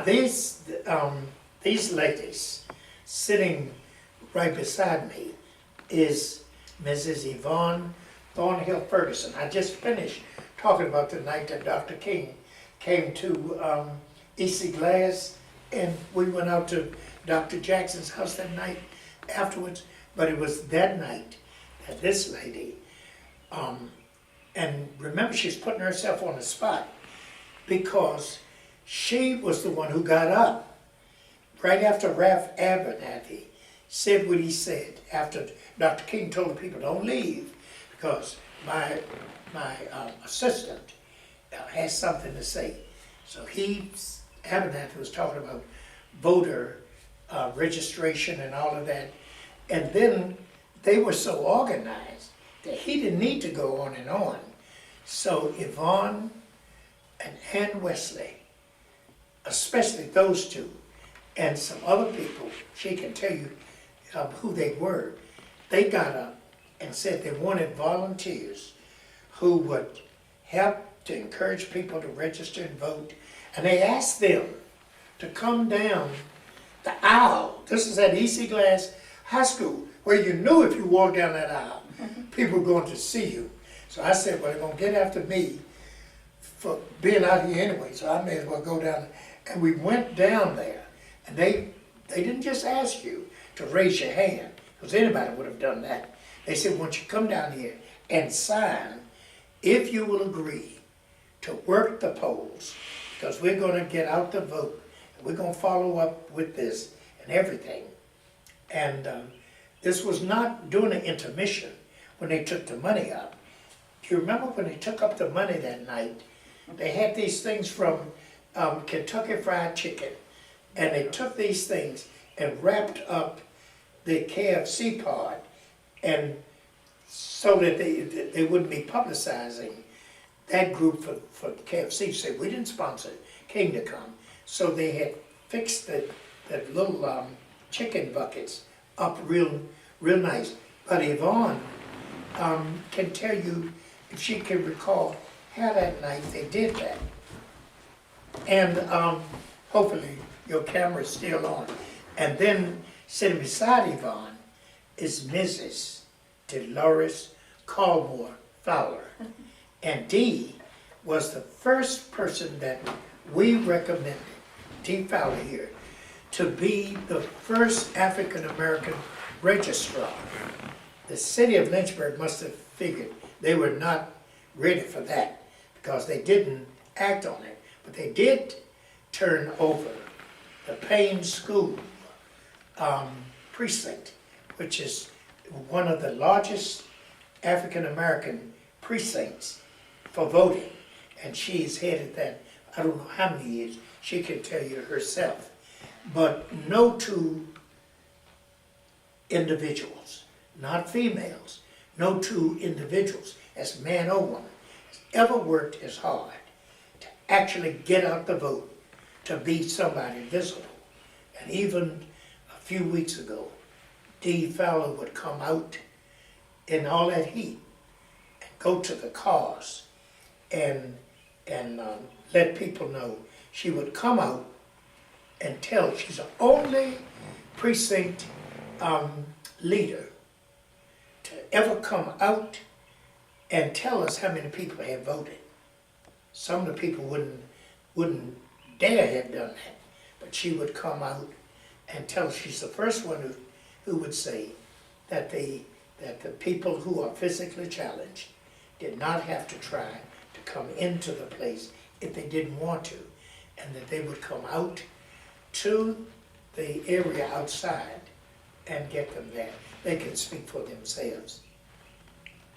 these ladies sitting right beside me is Mrs. Yvonne Thornhill Ferguson. I just finished talking about the night that Dr. King came to E.C. Glass, and we went out to Dr. Jackson's house that night afterwards. But it was that night that this lady, and remember, she's putting herself on the spot because she was the one who got up right after Ralph Abernathy said what he said, after Dr. King told the people, don't leave, because my assistant has something to say. So Abernathy was talking about voter registration and all of that. And then they were so organized that he didn't need to go on and on. So Yvonne and Ann Wesley, especially those two, and some other people, she can tell you who they were, they got up and said they wanted volunteers who would help to encourage people to register and vote. And they asked them to come down the aisle. This is at E.C. Glass High School, where you knew if you walked down that aisle, people were going to see you. So I said, well, they're going to get after me for being out here anyway, so I may as well go down. And we went down there, and they didn't just ask you to raise your hand, because anybody would have done that. They said, once you come down here and sign, if you will agree to work the polls, because we're going to get out the vote, and we're going to follow up with this and everything. And this was not during the intermission when they took the money up. Do you remember when they took up the money that night? They had these things from Kentucky Fried Chicken, and they took these things and wrapped up the KFC part, and so that they wouldn't be publicizing that group for KFC. Say we didn't sponsor King to come, so they had fixed the little chicken buckets up real nice. But Yvonne can tell you, if she can recall, how that night they did that. And hopefully your camera's still on. And then sitting beside Yvonne is Mrs. Delores Caldmore Fowler. And Dee was the first person that we recommended, Dee Fowler here, to be the first African-American registrar. The city of Lynchburg must have figured they were not ready for that because they didn't act on it. But they did turn over the Payne School precinct, which is one of the largest African-American precincts for voting. And she's headed that, I don't know how many years, she can tell you herself. But no two individuals, not females, no two individuals, as man or woman, has ever worked as hard to actually get out the vote, to be somebody visible. And even a few weeks ago, Dee Fowler would come out in all that heat and go to the cars and let people know. She would come out and tell, she's the only precinct leader to ever come out and tell us how many people had voted. Some of the people wouldn't dare have done that, but she would come out and tell us. She's the first one who would say that the people who are physically challenged did not have to try to come into the place if they didn't want to, and that they would come out to the area outside and get them there. They can speak for themselves.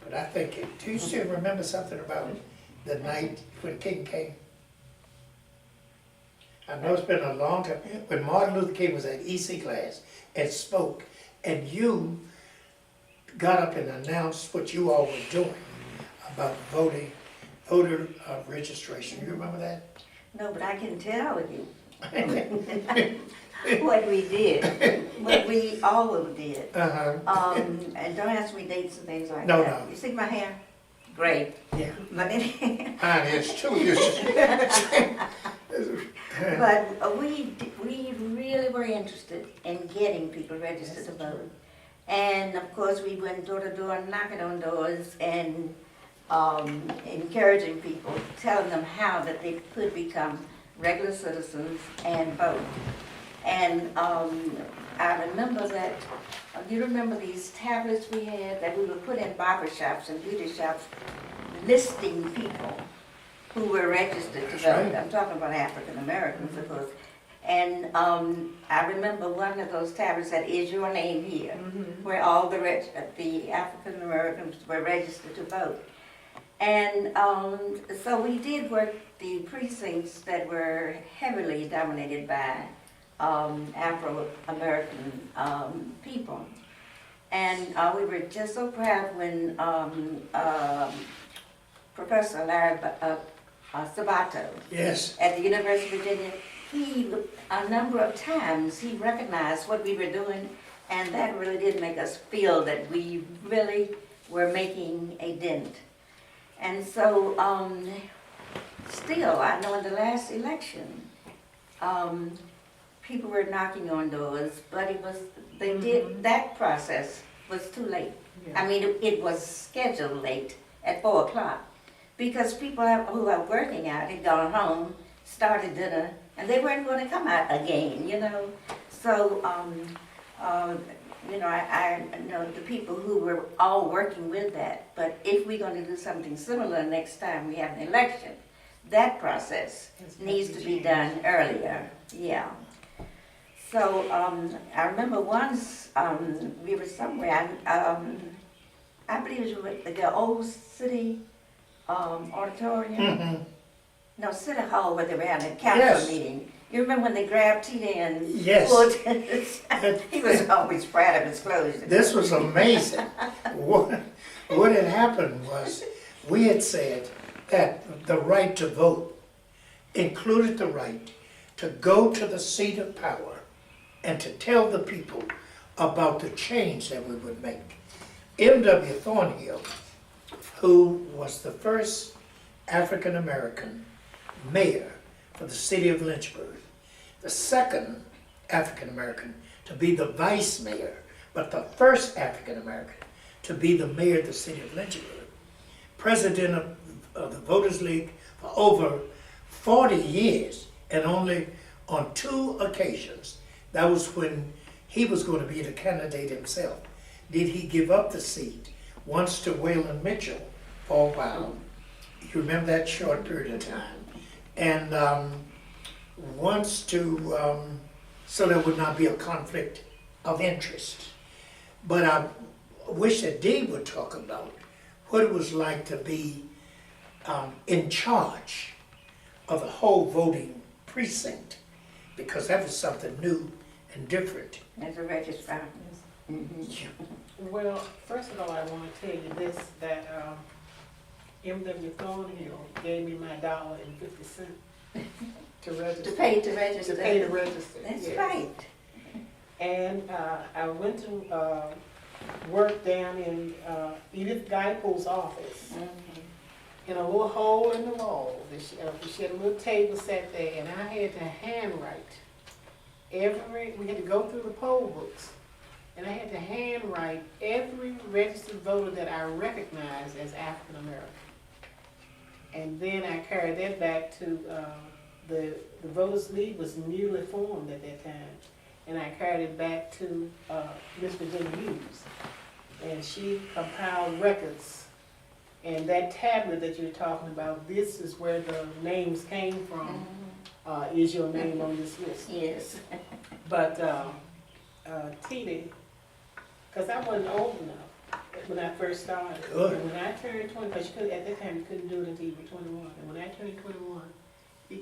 But I think, do you still remember something about the night when King came? I know it's been a long time, when Martin Luther King was at E.C. Glass and spoke, and you got up and announced what you all were doing about voter registration. You remember that? No, but I can tell you what we did, what we all of did. And don't ask me dates and things like that. No. You see my hair? Great. Yeah. But Mine is too. But we really were interested in getting people registered to vote. And of course, we went door to door knocking on doors and encouraging people, telling them how that they could become regular citizens and vote. And I remember that, you remember these tablets we had that we would put in barber shops and beauty shops listing people who were registered to vote. Right. I'm talking about African Americans, of course. And I remember one of those tablets that is your name here, where all the African Americans were registered to vote. And so we did work the precincts that were heavily dominated by Afro-American people. And we were just so proud when Professor Larry Sabato Yes. at the University of Virginia, a number of times, he recognized what we were doing, and that really did make us feel that we really were making a dent. And so, still, I know in the last election, people were knocking on doors, but that process was too late. Yeah. I mean, it was scheduled late at 4 o'clock, because people who are working out had gone home, started dinner, and they weren't going to come out again, you know. So, you know, I know the people who were all working with that, but if we're going to do something similar next time we have an election, that process needs to be done earlier, yeah. So, I remember once, we were somewhere, I believe it was at the old city auditorium. No, City Hall where they were having a council Yes. meeting. You remember when they grabbed Tita and Yes. pulled he was always proud of his clothes. This was amazing. What had happened was, we had said that the right to vote included the right to go to the seat of power and to tell the people about the change that we would make. M.W. Thornhill, who was the first African American mayor for the city of Lynchburg, the second African American to be the vice mayor, but the first African American to be the mayor of the city of Lynchburg, president of the Voters League for over 40 years, and only on 2 occasions, that was when he was going to be the candidate himself, did he give up the seat, once to Waylon Mitchell for a while. You remember that short period of time. And once to, so there would not be a conflict of interest. But I wish that Dee would talk about what it was like to be in charge of the whole voting precinct, because that was something new and different. As a registrar. Well, first of all, I want to tell you this, that M.W. Thornhill gave me my $1.50 to register. To pay to register. To pay to register. That's yes. right. And I went to work down in Edith Geipo's office, in a little hole in the wall. She had a little table set there, and I had to handwrite we had to go through the poll books, and I had to handwrite every registered voter that I recognized as African American. And then I carried that back to the Voters League was newly formed at that time, and I carried it back to Miss Virginia Hughes, and she compiled records. And that tablet that you're talking about, this is where the names came from. Is your name on this list? Yes. But Tita, because I wasn't old enough when I first started. Good. And when I turned 20, because at that time you couldn't do it until you were 21. And when I turned 21,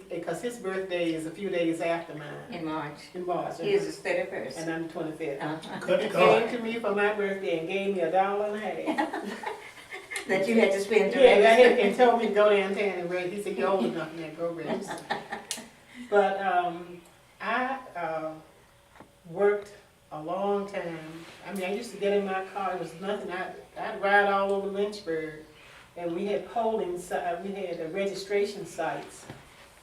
because his birthday is a few days after mine. In March. In March. He is the 31st. And I'm the 25th. Good He God. came to me for my birthday and gave me $1.50. That you had to spend to Yeah, register. and told me to go downtown and register. He said, you're old enough now, go register. But I worked a long time. I mean, I used to get in my car, it was nothing. I'd ride all over Lynchburg, and we had polling, we had registration sites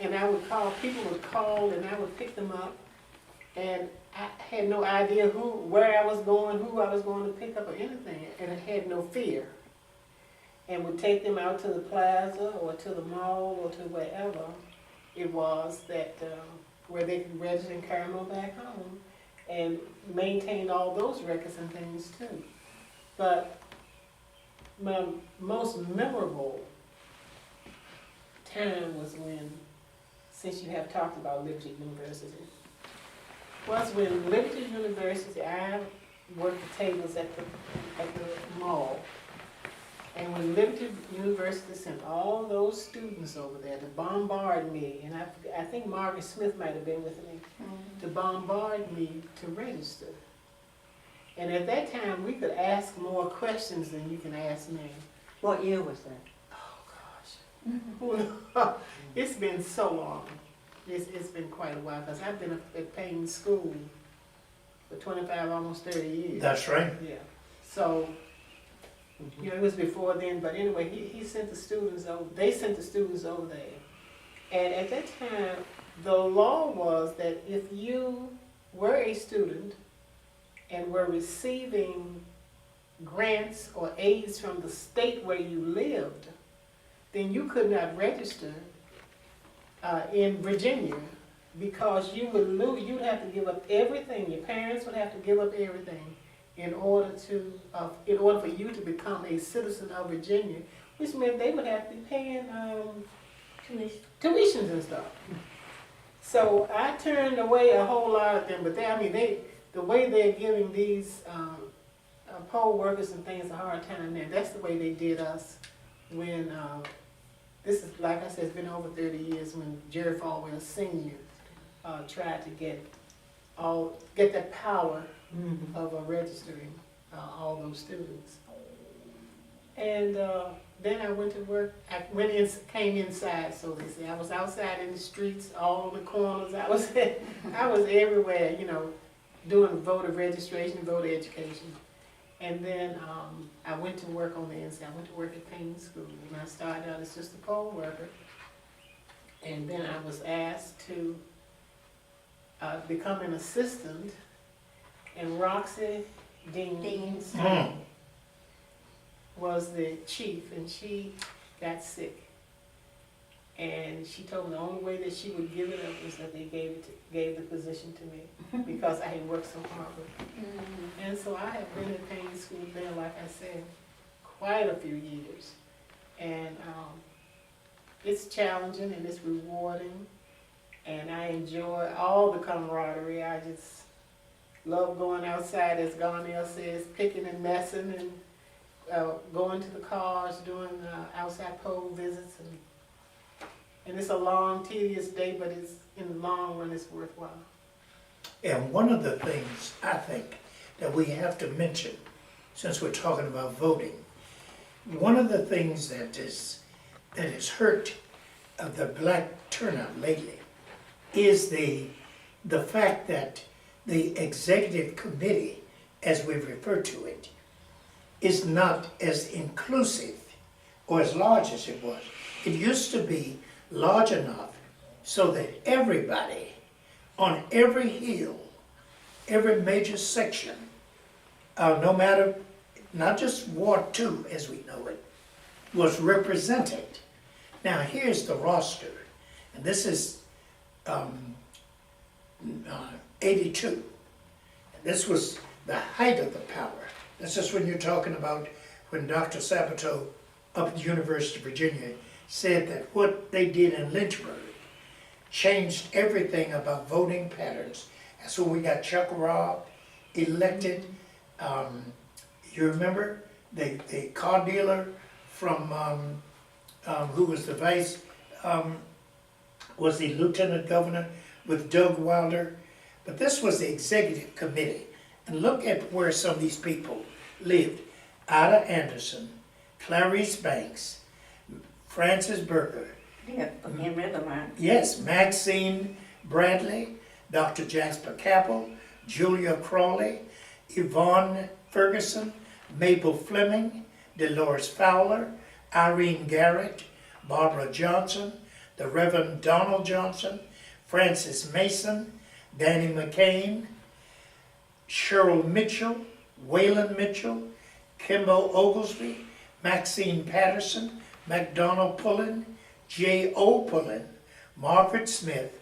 And I would call, people would call and I would pick them up. And I had no idea where I was going, who I was going to pick up or anything. And I had no fear. And would take them out to the plaza or to the mall or to wherever it was that, where they could register and carry them back home. And maintained all those records and things too. But my most memorable time was when, since you have talked about Liberty University, was when Liberty University, I worked the tables at the mall. And when Liberty University sent all those students over there to bombard me, and I think Margaret Smith might have been with me, to bombard me to register. And at that time, we could ask more questions than you can ask me. What year was that? Oh, gosh. It's been so long. It's been quite a while, because I've been at Payne School for 25, almost 30 years. That's right. Yeah. So, you know, it was before then, but anyway, he sent the students over, they sent the students over there. And at that time, the law was that if you were a student and were receiving grants or aids from the state where you lived, then you could not register in Virginia, because you would lose, you'd have to give up everything. Your parents would have to give up everything in order for you to become a citizen of Virginia, which meant they would have to be paying tuitions and stuff. So I turned away a whole lot of them, but the way they're giving these poll workers and things a hard time now, that's the way they did us when, this is, like I said, it's been over 30 years, when Jerry Falwell Sr. Tried to get that power of registering all those students. And then I went to work, came inside, so they say. I was outside in the streets, all on the corners. I was everywhere, you know, doing voter registration, voter education. And then I went to work on the inside. I went to work at Payne School, and I started out as just a poll worker. And then I was asked to become an assistant, and Roxy Dean was the chief, and she got sick. And she told me the only way that she would give it up was that they gave the position to me, because I had worked so hard with it. And so I have been at Payne School there, like I said, quite a few years. And it's challenging and it's rewarding, and I enjoy all the camaraderie. I just love going outside, as Garnell says, picking and messing, and going to the cars, doing outside poll visits, and it's a long, tedious day, but it's, in the long run, it's worthwhile. And one of the things I think that we have to mention, since we're talking about voting, one of the things that has hurt the black turnout lately is the fact that the executive committee, as we refer to it, is not as inclusive or as large as it was. It used to be large enough so that everybody on every hill, every major section, no matter, not just Ward 2 as we know it, was represented. Now here's the roster, and this is 82. And this was the height of the power. This is when you're talking about when Dr. Sabato up at the University of Virginia said that what they did in Lynchburg changed everything about voting patterns. And so we got Chuck Robb elected. You remember the car dealer from who was the vice, was the lieutenant governor with Doug Wilder. But this was the executive committee. And look at where some of these people lived. Ada Anderson, Clarice Banks, Francis Berger. Yeah, in Rivermont. Yes, Maxine Bradley, Dr. Jasper Capel, Julia Crawley, Yvonne Ferguson, Mabel Fleming, Delores Fowler, Irene Garrett, Barbara Johnson, the Reverend Donald Johnson, Francis Mason, Danny McCain, Cheryl Mitchell, Waylon Mitchell, Kimbo Oglesby, Maxine Patterson, McDonald Pullen, J.O. Pullen, Margaret Smith,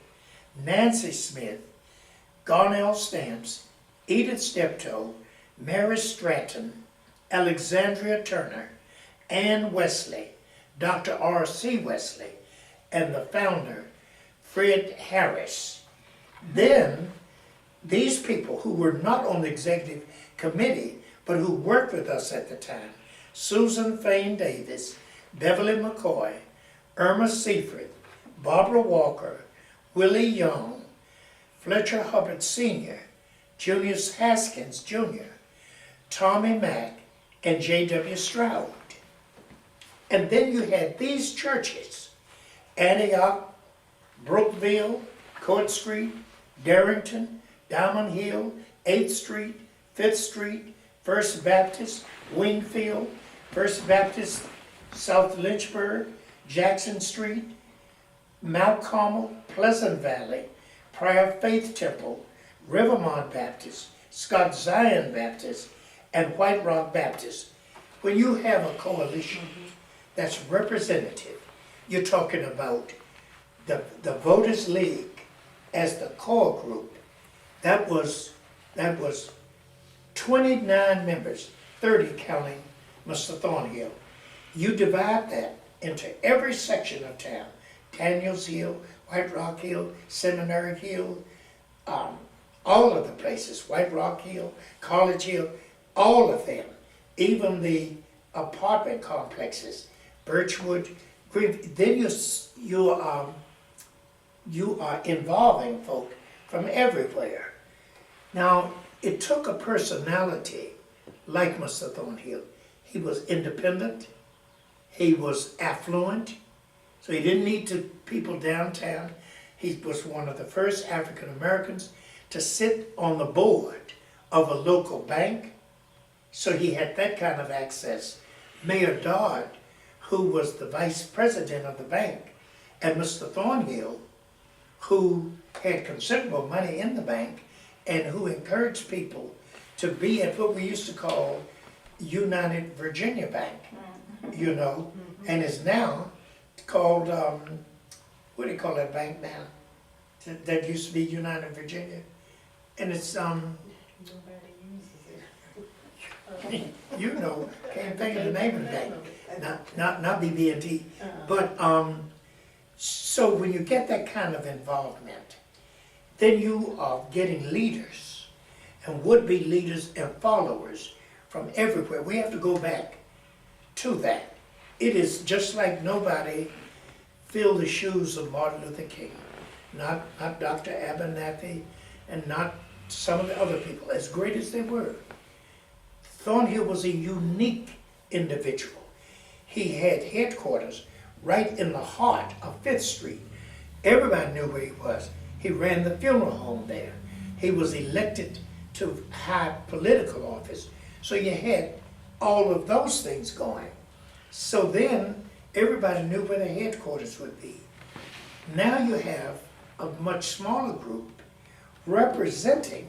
Nancy Smith, Garnell Stamps, Edith Steptoe, Mary Stratton, Alexandria Turner, Ann Wesley, Dr. R.C. Wesley, and the founder, Fred Harris. Then, these people who were not on the executive committee, but who worked with us at the time, Susan Fain Davis, Beverly McCoy, Irma Seifert, Barbara Walker, Willie Young, Fletcher Hubbard Sr., Junius Haskins Jr., Tommy Mack, and J.W. Stroud. And then you had these churches, Antioch, Brookville, Court Street, Darrington, Diamond Hill, 8th Street, 5th Street, First Baptist, Wingfield, First Baptist, South Lynchburg, Jackson Street, Mount Carmel, Pleasant Valley, Prior Faith Temple, Rivermont Baptist, Scott Zion Baptist, and White Rock Baptist. When you have a coalition that's representative, you're talking about the Voters League as the core group. That was 29 members, 30 counting Mr. Thornhill. You divide that into every section of town, Daniels Hill, White Rock Hill, Seminary Hill, all of the places, White Rock Hill, College Hill, all of them, even the apartment complexes, Birchwood, Green. Then you are involving folk from everywhere. Now, it took a personality like Mr. Thornhill. He was independent, he was affluent, so he didn't need people downtown. He was one of the first African Americans to sit on the board of a local bank, so he had that kind of access. Mayor Dodd, who was the vice president of the bank, and Mr. Thornhill, who had considerable money in the bank and who encouraged people to be at what we used to call United Virginia Bank, you know, and is now called, what do you call that bank now? That used to be United Virginia. And it's, Nobody uses it. you know, can't think of the name of the bank, not BB&T. But, so when you get that kind of involvement, then you are getting leaders and would-be leaders and followers from everywhere. We have to go back to that. It is just like nobody filled the shoes of Martin Luther King, not Dr. Abernathy, and not some of the other people, as great as they were. Thornhill was a unique individual. He had headquarters right in the heart of 5th Street. Everybody knew where he was. He ran the funeral home there. He was elected to high political office. So you had all of those things going. So then everybody knew where the headquarters would be. Now you have a much smaller group representing,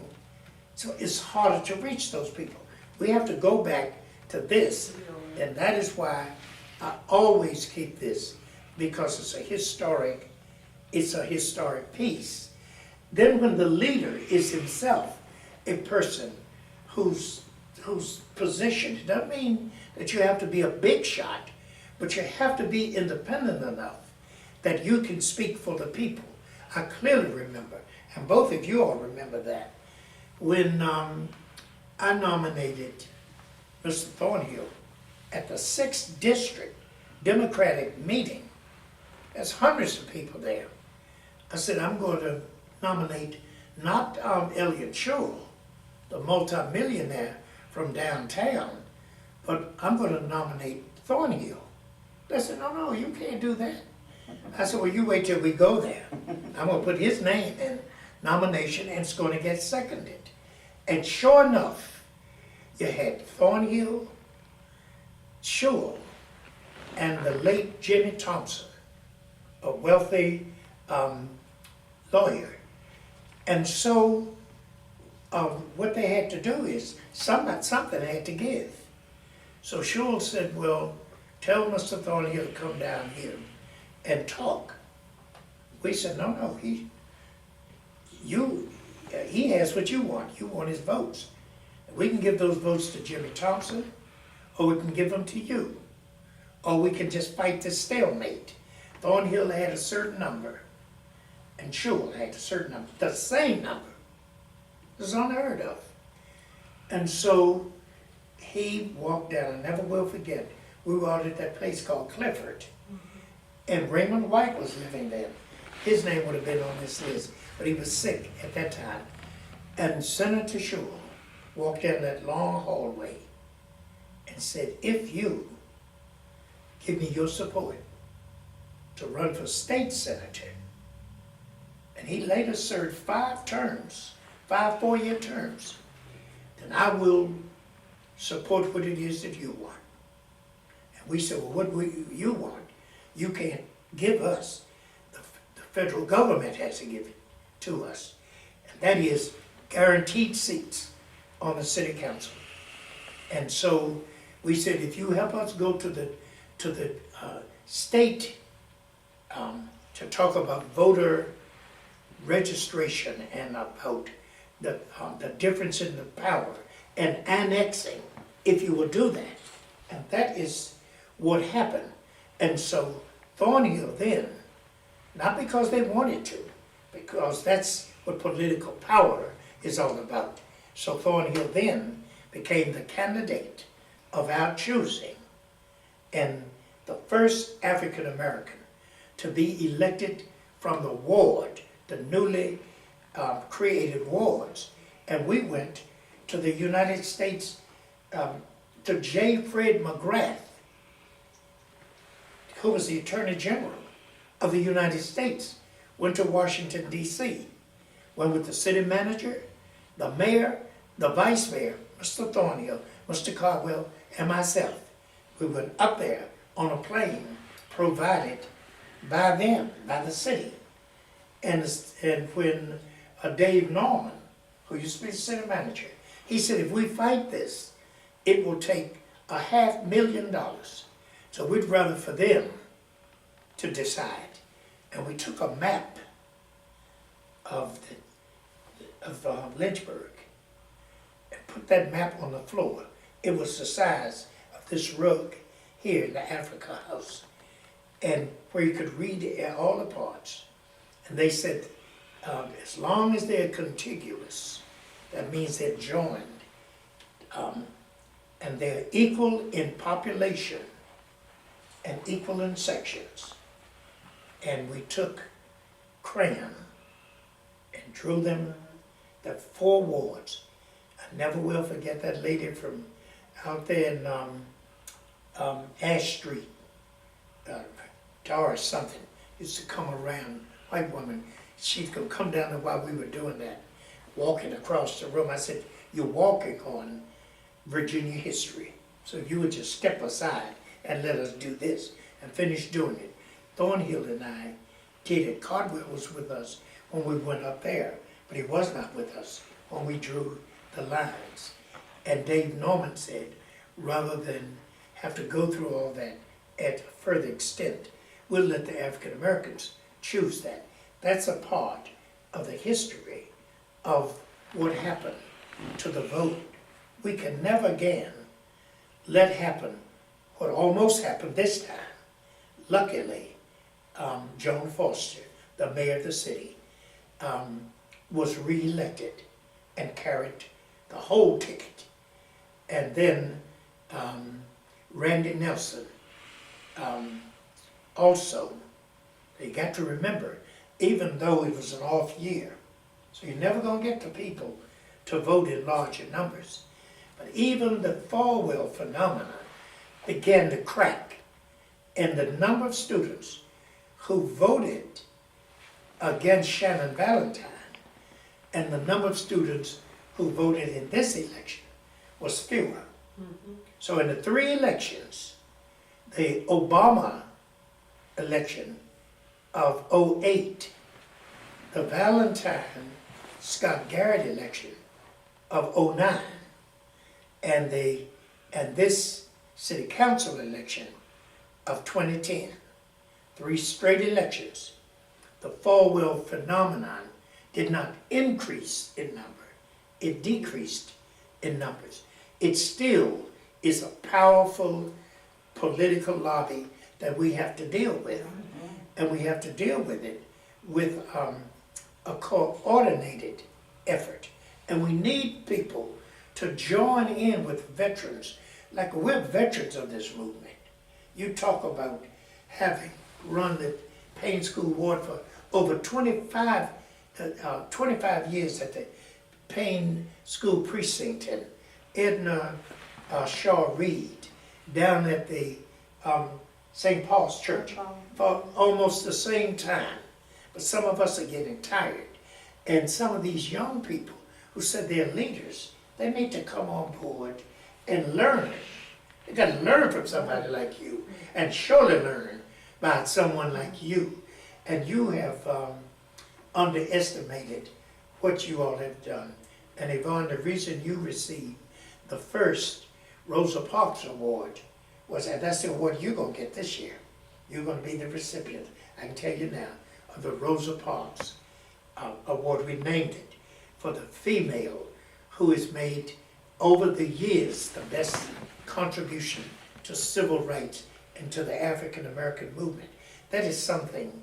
so it's harder to reach those people. We have to go back to this, and that is why I always keep this, because it's a historic piece. Then when the leader is himself a person whose position, it doesn't mean that you have to be a big shot, but you have to be independent enough that you can speak for the people. I clearly remember, and both of you all remember that, when I nominated Mr. Thornhill at the 6th District Democratic meeting. There's hundreds of people there. I said, I'm going to nominate not Elliot Shule, the multimillionaire from downtown, but I'm going to nominate Thornhill. They said, no, you can't do that. I said, well, you wait till we go there. I'm going to put his name in nomination and it's going to get seconded. And sure enough, you had Thornhill, Shule, and the late Jimmy Thompson a wealthy lawyer. And so what they had to do is, something they had to give. So Schultz said, well, tell Mr. Thornhill to come down here and talk. We said, no, he has what you want. You want his votes. We can give those votes to Jimmy Thompson, or we can give them to you. Or we can just fight this stalemate. Thornhill had a certain number, and Schultz had a certain number, the same number. It was unheard of. And so he walked down, I never will forget, we were out at that place called Clifford, and Raymond White was living there. His name would have been on this list, but he was sick at that time. And Senator Schultz walked down that long hallway and said, if you give me your support to run for state senator, and he later served 5 terms, 5 4-year terms, then I will support what it is that you want. And we said, well, what do you want? You can't give us. The federal government has to give it to us. And that is guaranteed seats on the city council. And so we said, if you help us go to the state to talk about voter registration and about the difference in the power and annexing, if you will do that. And that is what happened. And so Thornhill then, not because they wanted to, because that's what political power is all about. So Thornhill then became the candidate of our choosing and the first African American to be elected from the ward, the newly created wards. And we went to the United States, to J. Fred McGrath, who was the Attorney General of the United States, went to Washington, D.C., went with the city manager, the mayor, the vice mayor, Mr. Thornhill, Mr. Caldwell, and myself. We went up there on a plane provided by them, by the city. And when Dave Norman, who used to be the city manager, he said, if we fight this, it will take $500,000. So we'd rather for them to decide. And we took a map of Lynchburg and put that map on the floor. It was the size of this rug here in the Africa House, and where you could read all the parts. And they said, as long as they're contiguous, that means they're joined, and they're equal in population and equal in sections. And we took crayon and drew them the 4 wards. I never will forget that lady from out there in Ash Street, Doris something, used to come around, white woman. She'd go come down there while we were doing that, walking across the room. I said, you're walking on Virginia history. So if you would just step aside and let us do this and finish doing it. Thornhill and I did it. Caldwell was with us when we went up there, but he was not with us when we drew the lines. And Dave Norman said, rather than have to go through all that at further extent, we'll let the African Americans choose that. That's a part of the history of what happened to the vote. We can never again let happen what almost happened this time. Luckily, Joan Foster, the mayor of the city, was re-elected and carried the whole ticket. And then Randy Nelson also, you got to remember, even though it was an off year, so you're never going to get the people to vote in larger numbers, but even the Falwell phenomena began to crack, and the number of students who voted against Shannon Valentine and the number of students who voted in this election was fewer. Mm-hmm. So in the 3 elections, the Obama election of '08, the Valentine Scott Garrett election of '09, and this city council election of 2010. 3 straight elections. The Falwell phenomenon did not increase in number, it decreased in numbers. It still is a powerful political lobby that we have to deal with. And we have to deal with it with a coordinated effort. And we need people to join in with veterans, like we're veterans of this movement. You talk about having run the Payne School Ward for over 25 years at the Payne School Precinct, and Edna Shaw Reed down at the St. Paul's Church for almost the same time. But some of us are getting tired. And some of these young people who said they're leaders, they need to come on board and learn. They got to learn from somebody like you, and surely learn by someone like you. And you have underestimated what you all have done. And Yvonne, the reason you received the first Rosa Parks Award was, and that's the award you're going to get this year. You're going to be the recipient, I can tell you now, of the Rosa Parks Award. We named it for the female who has made, over the years, the best contribution to civil rights and to the African American movement. That is something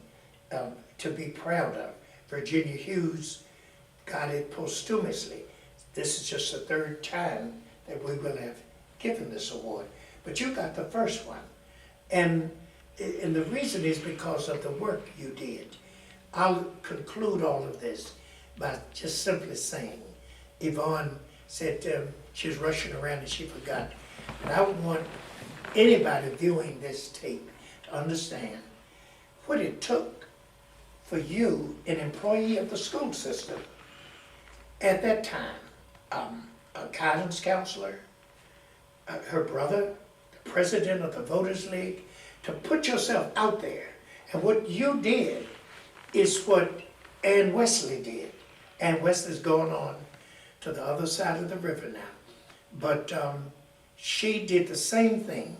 to be proud of. Virginia Hughes got it posthumously. This is just the 3rd time that we will have given this award. But you got the first one. And the reason is because of the work you did. I'll conclude all of this by just simply saying, Yvonne said she was rushing around and she forgot. But I want anybody viewing this tape to understand what it took for you, an employee of the school system, at that time, a guidance counselor, her brother, the president of the Voters League, to put yourself out there. And what you did is what Ann Wesley did. Ann Wesley's going on to the other side of the river now. But she did the same thing.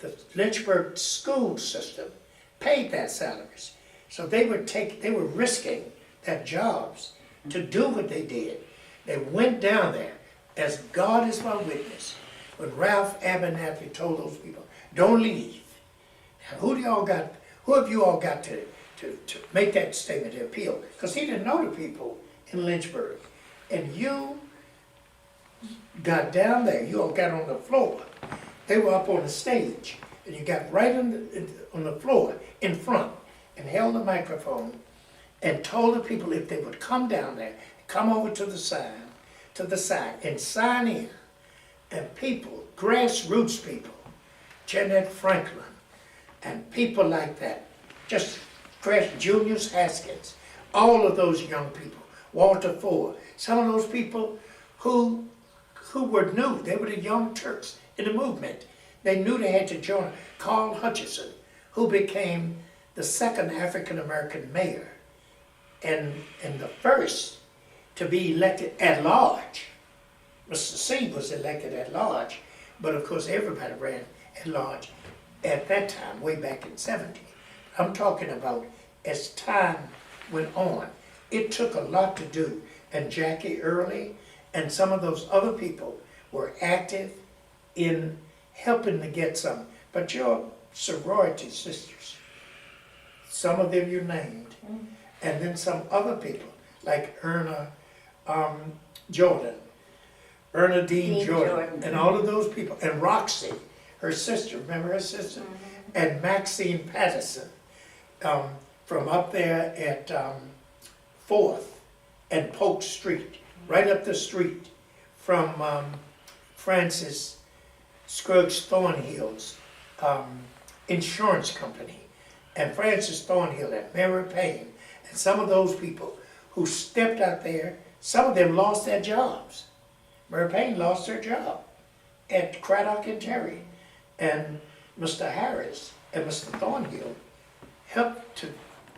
The Lynchburg school system paid their salaries. So they were risking their jobs to do what they did. They went down there, as God is my witness, when Ralph Abernathy told those people, don't leave. Now, who have you all got to make that statement, to appeal? Because he didn't know the people in Lynchburg. And you got down there, you all got on the floor. They were up on the stage, and you got right on the floor in front and held the microphone and told the people if they would come down there, come over to the side and sign in. And people, grassroots people, Jeanette Franklin, and people like that, just Junius Haskins, all of those young people, Walter Ford, some of those people who were new, they were the young Turks in the movement. They knew they had to join. Carl Hutchison, who became the 2nd African-American mayor and the first to be elected at large. Mr. C was elected at large, but of course everybody ran at large at that time, way back in '70. I'm talking about as time went on. It took a lot to do, and Jackie Early and some of those other people were active in helping to get some. But your sorority sisters, some of them you named, and then some other people like Erna Jordan, Erna Dean Jordan, and all of those people, and Roxy, her sister, remember her sister? And Maxine Patterson, from up there at 4th and Polk Street, right up the street from Francis Scruggs Thornhill's insurance company, and Francis Thornhill and Mary Payne, and some of those people who stepped out there. Some of them lost their jobs. Mary Payne lost her job at Craddock and Terry, and Mr. Harris and Mr. Thornhill helped to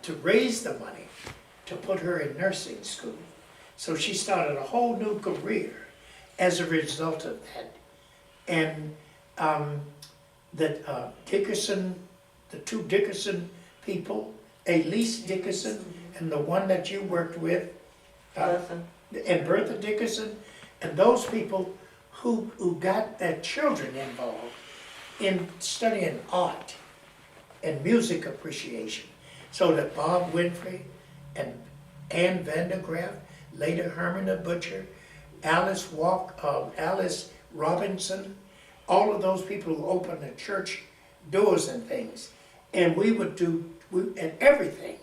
to raise the money to put her in nursing school. So she started a whole new career as a result of that. And Dickerson, the two Dickerson people, Elise Dickerson, and the one that you worked with, and Bertha Dickerson, and those people who got their children involved in studying art and music appreciation. So that Bob Winfrey and Ann Vandergraaf, later Herman the Butcher, Alice Robinson, all of those people who opened the church doors and things. And we would do and everything,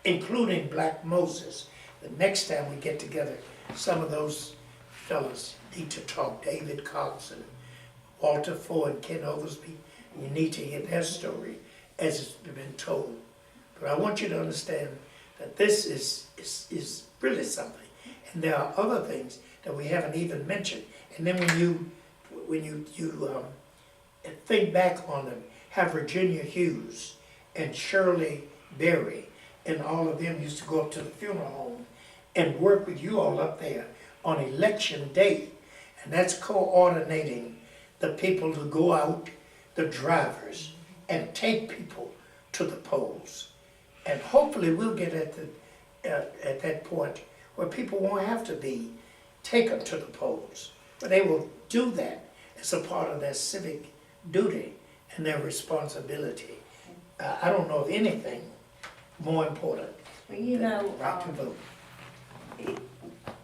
including Black Moses. The next time we get together, some of those fellas need to talk. David Cox and Walter Ford and Ken Oglesby. You need to hear their story as it's been told. But I want you to understand that this is really something. And there are other things that we haven't even mentioned. And then when you think back on them, have Virginia Hughes and Shirley Berry and all of them used to go up to the funeral home and work with you all up there on election day. And that's coordinating the people who go out, the drivers, and take people to the polls. And hopefully we'll get at that point where people won't have to be taken to the polls, but they will do that as a part of their civic duty and their responsibility. I don't know of anything more important Well, you than know, the right to vote.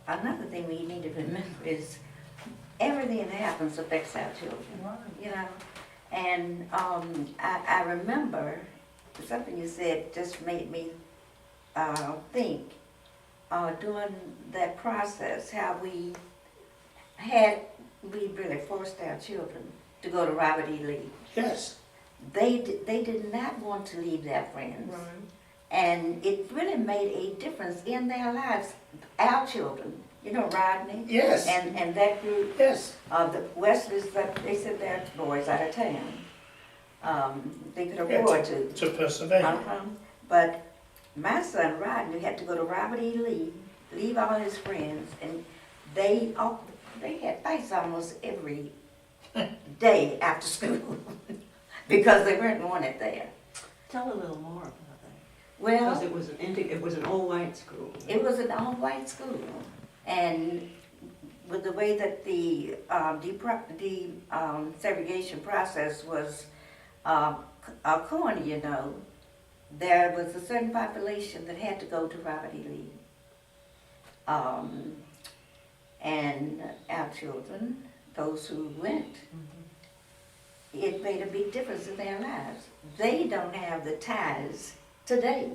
Another thing we need to remember is everything that happens affects our children, you know? And I remember something you said just made me think during that process how we really forced our children to go to Robert E. Lee. Yes. They did not want to leave their friends. Right. And it really made a difference in their lives, our children, you know, Rodney. Yes. And that group, Yes. the Wesleys, they said they're boys out of town. They could afford to. To Pennsylvania. But my son Rodney had to go to Robert E. Lee, leave all his friends, and they had fights almost every day after school because they weren't wanted there. Tell a little more about that. Well, Because it was an all-white school. it was an all-white school, and with the way that the segregation process was occurring, you know, there was a certain population that had to go to Robert E. Lee. And our children, those who went, it made a big difference in their lives. They don't have the ties today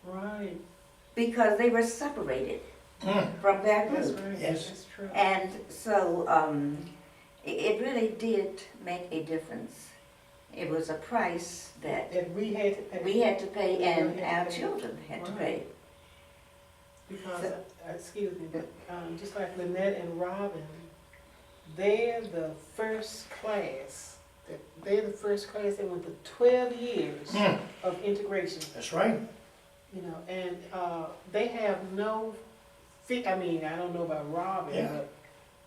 Right. because they were separated from their That's group. right. Yes. That's true. And so it really did make a difference. It was a price that That we had to pay. we had to pay We and had our to pay. children had to Right. pay. Because, excuse me, but just like Lynette and Robin, they're the first class. They're the first class that went to 12 years of integration. That's right. You know, and they have no, I don't know about Robin, Yeah. but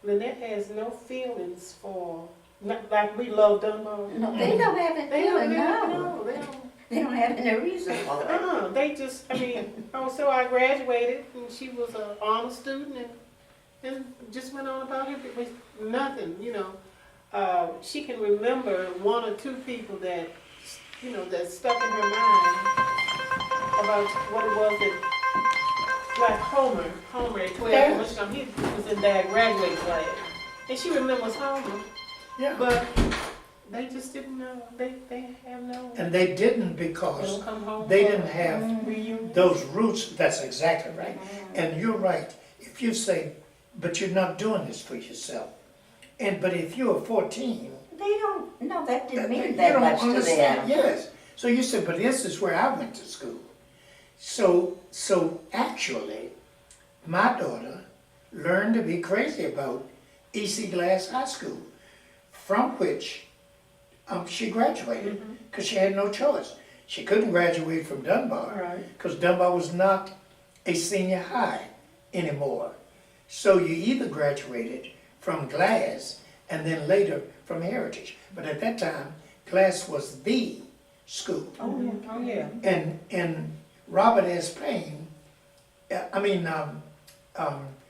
Lynette has no feelings for, not like we love Dunbar. No, they don't have any They don't, feeling, they don't, no. no, they don't. They don't have any reason for it. They just, so I graduated and she was an honor student and just went on about it with nothing, you know. She can remember one or two people that, you know, that stuck in her mind about what it was that, like Homer at 12, Yes. he was in that graduating class. And she remembers Homer, Yeah. but they just didn't know, they have no, And they didn't they because don't come home. they for didn't have reunion. those roots. That's exactly right. And you're right. If you say, but you're not doing this for yourself. But if you're 14, They don't, no, that didn't you mean that don't much to understand. them. Yes. So you said, but this is where I went to school. So actually, my daughter learned to be crazy about E.C. Glass High School, from which she graduated because she had no choice. She couldn't graduate from Dunbar Right. because Dunbar was not a senior high anymore. So you either graduated from Glass and then later from Heritage. But at that time, Glass was the school. Oh, yeah, oh, yeah. And Robert S. Payne,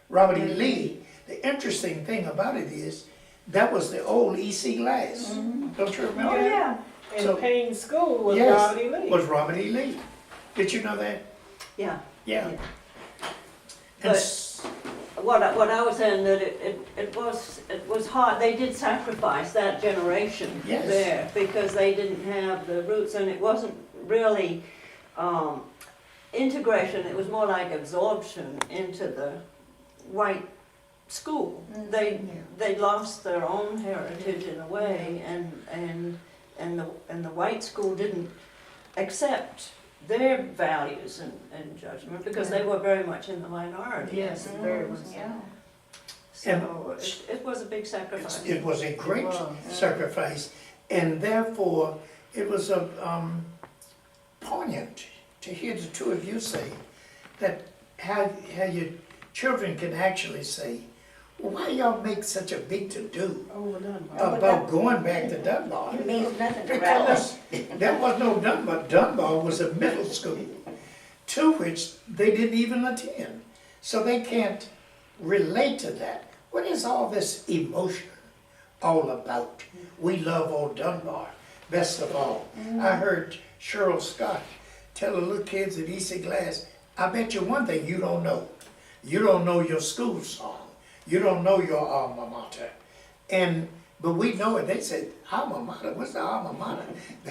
Robert E. Lee, the interesting thing about it is, that was the old E.C. Glass. Don't you remember Oh, that? yeah. And So- Payne School was Yes, Robert E. Lee. was Robert E. Lee. Did you know that? Yeah. Yeah. Yeah. And But- What I was saying, that it was hard, they did sacrifice that generation Yes. there, because they didn't have the roots, and it wasn't really integration, it was more like absorption into the white school. They lost their own heritage in a way, and the white school didn't accept their values and judgment, because they were very much in the minority. Yes, very much. Yeah. So it was a big sacrifice. it was a great It was. sacrifice, and therefore, it was poignant to hear the two of you say that how your children can actually say, well, why y'all make such a big to-do Oh, Dunbar. about going back to Dunbar? It means nothing to Ralph. Because there was no Dunbar. Dunbar was a middle school to which they didn't even attend. So they can't relate to that. What is all this emotion all about? We love old Dunbar, best of all. I heard Cheryl Scott tell the little kids at E.C. Glass, I bet you one thing you don't know. You don't know your school song. You don't know your alma mater. But we know it. They said, alma mater, what's the alma mater?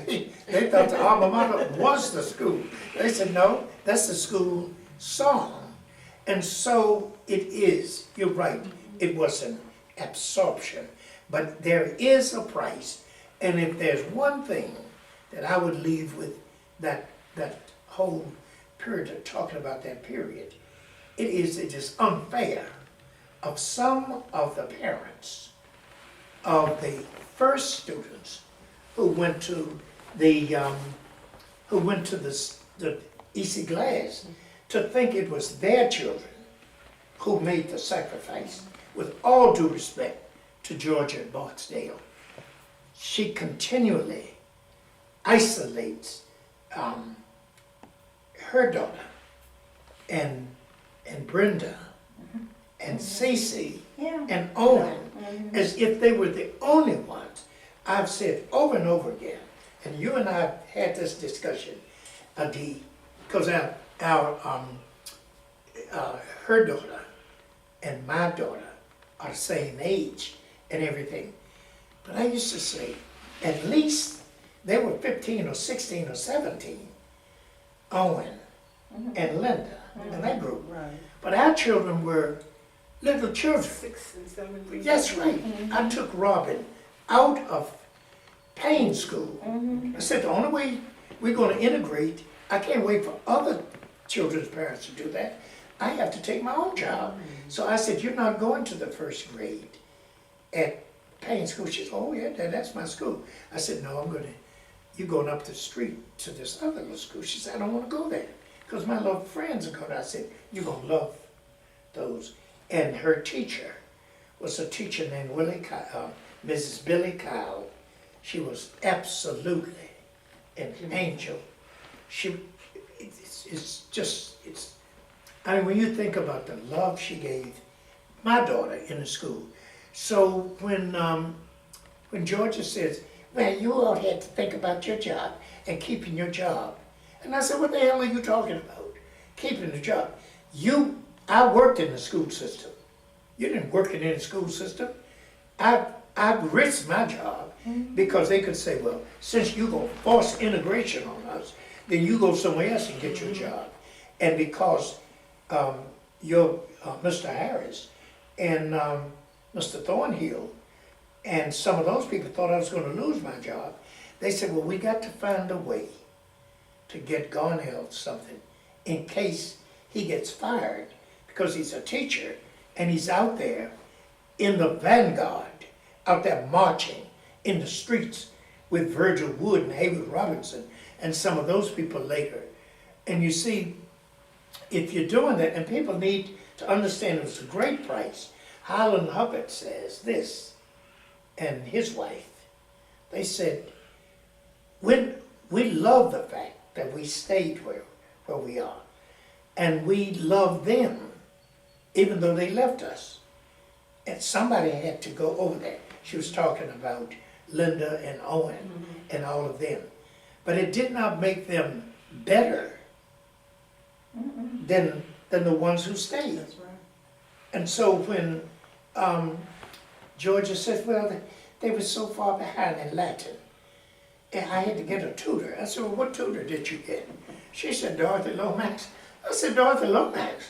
They thought the alma mater was the school. They said, no, that's the school song. And so it is, you're right, it was an absorption. But there is a price. And if there's one thing that I would leave with that whole period of talking about that period, it is unfair of some of the parents of the first students who went to the E.C. Glass to think it was their children who made the sacrifice. With all due respect to Georgia Barksdale, she continually isolates her daughter and Brenda and Cece Yeah. and Owen as if they were the only ones. I've said over and over again, and you and I have had this discussion, Dee, because her daughter and my daughter are the same age and everything. But I used to say, at least they were 15 or 16 or 17, Owen and Linda and that group. Right. But our children were little children. 6 and 7 years. That's right. I took Robin out of Payne School. I said, the only way we're going to integrate, I can't wait for other children's parents to do that. I have to take my own child. So I said, you're not going to the first grade at Payne School. She said, oh yeah, that's my school. I said, no, you're going up the street to this other little school. She said, I don't want to go there because my little friends are going. I said, you're going to love those. And her teacher was a teacher named Mrs. Billy Kyle. She was absolutely an angel. I mean, when you think about the love she gave my daughter in the school. So when Georgia says, well, you all had to think about your job and keeping your job. And I said, what the hell are you talking about? Keeping the job. I worked in the school system. You didn't work in any school system. I risked my job because they could say, well, since you're going to force integration on us, then you go somewhere else and get your job. And because your Mr. Harris and Mr. Thornhill and some of those people thought I was going to lose my job, they said, well, we got to find a way to get Garnell something in case he gets fired because he's a teacher and he's out there in the vanguard, out there marching in the streets with Virgil Wood and Haywood Robinson and some of those people later. And you see, if you're doing that, and people need to understand it was a great price. Highland Hubbard says this, and his wife, they said, we love the fact that we stayed where we are. And we love them, even though they left us. And somebody had to go over there. She was talking about Linda and Owen and all of them. But it did not make them better than the ones who stayed. That's right. And so when Georgia said, well, they were so far behind in Latin, and I had to get a tutor. I said, well, what tutor did you get? She said, Dorothy Lomax. I said, Dorothy Lomax?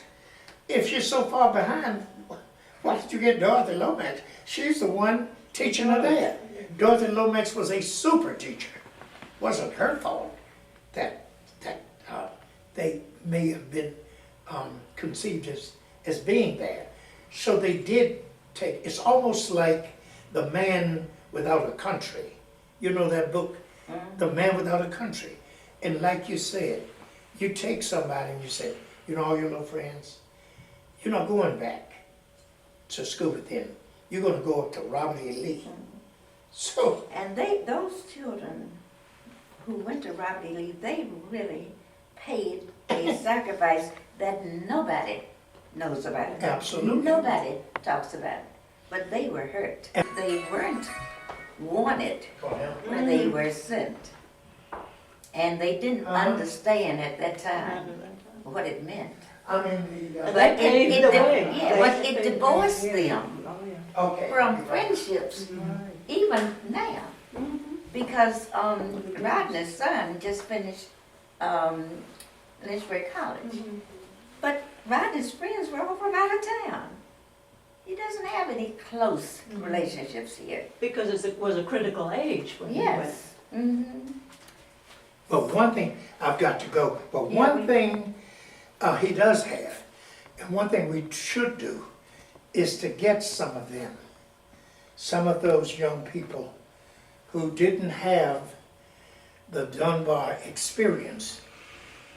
If you're so far behind, why did you get Dorothy Lomax? She's the one teaching her there. Dorothy Lomax was a super teacher. Wasn't her fault that they may have been conceived as being there. So they did take, it's almost like The Man Without a Country. You know that book, The Man Without a Country. And like you said, you take somebody and you say, you know all your little friends, you're not going back to school with them. You're going to go up to Robert E. Lee. So, And those children who went to Robert E. Lee, they really paid a sacrifice that nobody knows about. absolutely. Nobody talks about it. But they were hurt. They weren't wanted where they were sent. And they didn't understand at that time what it meant. I mean, And But they paved the way. yeah, but it divorced them Oh, yeah. okay. from friendships, even now. Because Rodney's son just finished Lynchburg College. But Rodney's friends were all from out of town. He doesn't have any close relationships here. Because it was a critical age when he went. Yes. Mm-hmm. But one thing, I've got to go, but Yeah, one thing he does have, and one thing we should do, is to get some of those young people who didn't have the Dunbar experience,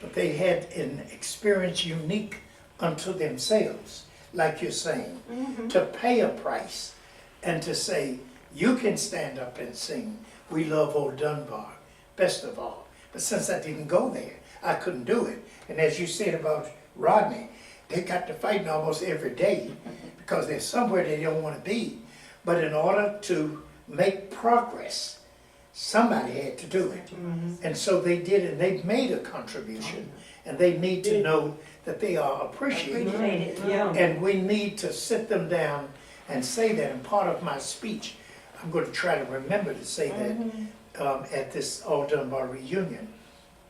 but they had an experience unique unto themselves, like you're saying, to pay a price and to say, you can stand up and sing, we love old Dunbar, best of all. But since I didn't go there, I couldn't do it. And as you said about Rodney, they got to fighting almost every day because they're somewhere they don't want to be. But in order to make progress, somebody had to do it. And so they did, and they made a contribution. And they need to know that they are appreciated. Appreciated. Yeah. And we need to sit them down and say that. And part of my speech, I'm going to try to remember to say that at this All Dunbar reunion.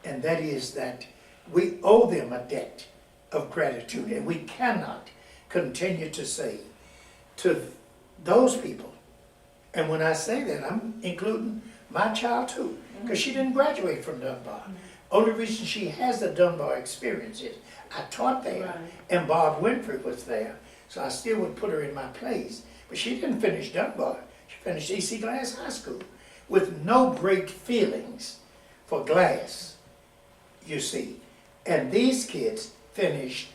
And that is that we owe them a debt of gratitude. And we cannot continue to say to those people, and when I say that, I'm including my child too, because she didn't graduate from Dunbar. Only reason she has the Dunbar experience is I taught there, and Bob Winfrey was there, so I still would put her in my place. But she didn't finish Dunbar. She finished E.C. Glass High School with no great feelings for glass, you see. And these kids finished,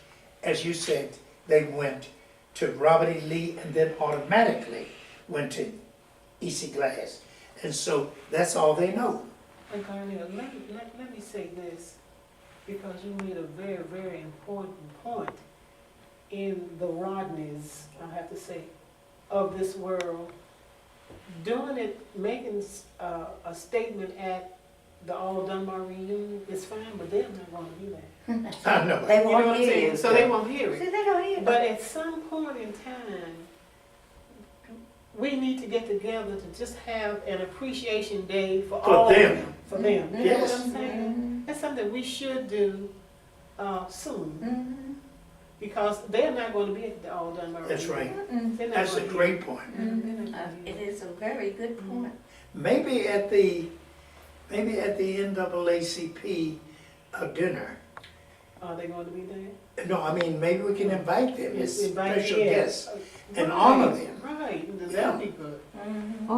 as you said, they went to Robert E. Lee and then automatically went to E.C. Glass. And so that's all they know. And Garnell, let me say this, because you made a very, very important point in the Rodneys, I have to say, of this world. Doing it, making a statement at the All Dunbar reunion is fine, but they're not going to do that. I know. They You know won't what I'm hear saying? you. So they won't hear See, it. they don't hear But at some point in time, we need to get together to just have an appreciation day for all of them. them. For them. You know Yes. what I'm saying? That's something we should do soon, because they're not going to be at the All Dunbar. That's reunion. right. They're not That's a gonna be. great point. They're not gonna be. It is a very good point. Maybe at the NAACP dinner. Are they going to be there? No, I mean, maybe we can invite them as Invite- special yes. guests and Right, honor them. Right, that'd be good.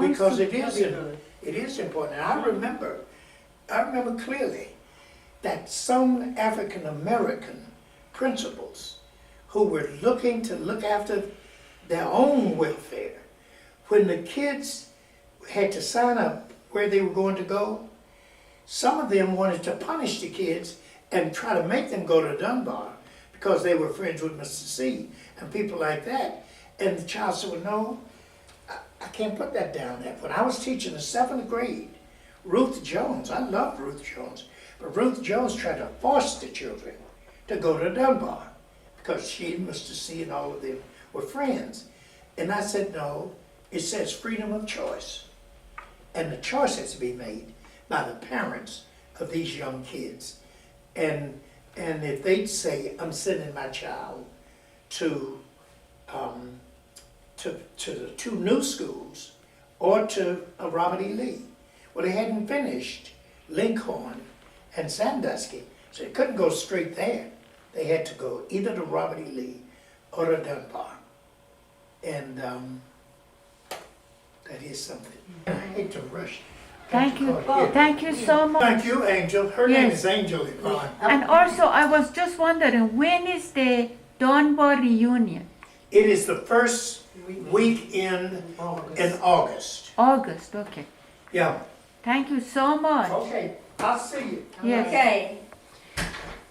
Because it That'd is, be good. it is important. And I remember I remember clearly that some African American principals who were looking to look after their own welfare, when the kids had to sign up where they were going to go, some of them wanted to punish the kids and try to make them go to Dunbar because they were friends with Mr. C and people like that. And the child said, well, no, I can't put that down there. When I was teaching the 7th grade, Ruth Jones, I loved Ruth Jones, but Ruth Jones tried to force the children to go to Dunbar because she and Mr. C and all of them were friends. And I said, no, it says freedom of choice. And the choice has to be made by the parents of these young kids. And if they'd say, I'm sending my child to the 2 new schools or to Robert E. Lee. Well, they hadn't finished Lincoln and Sandusky, so they couldn't go straight there. They had to go either to Robert E. Lee or to Dunbar. And that is something. I hate to rush. Thank you. Thank you so much. Thank you, Angel. Her name Yes. is Angel Yvonne. And also, I was just wondering, when is the Dunbar reunion? It is the first weekend in August. August, okay. Yeah. Thank you so much. Okay, I'll see you. Yes. Okay.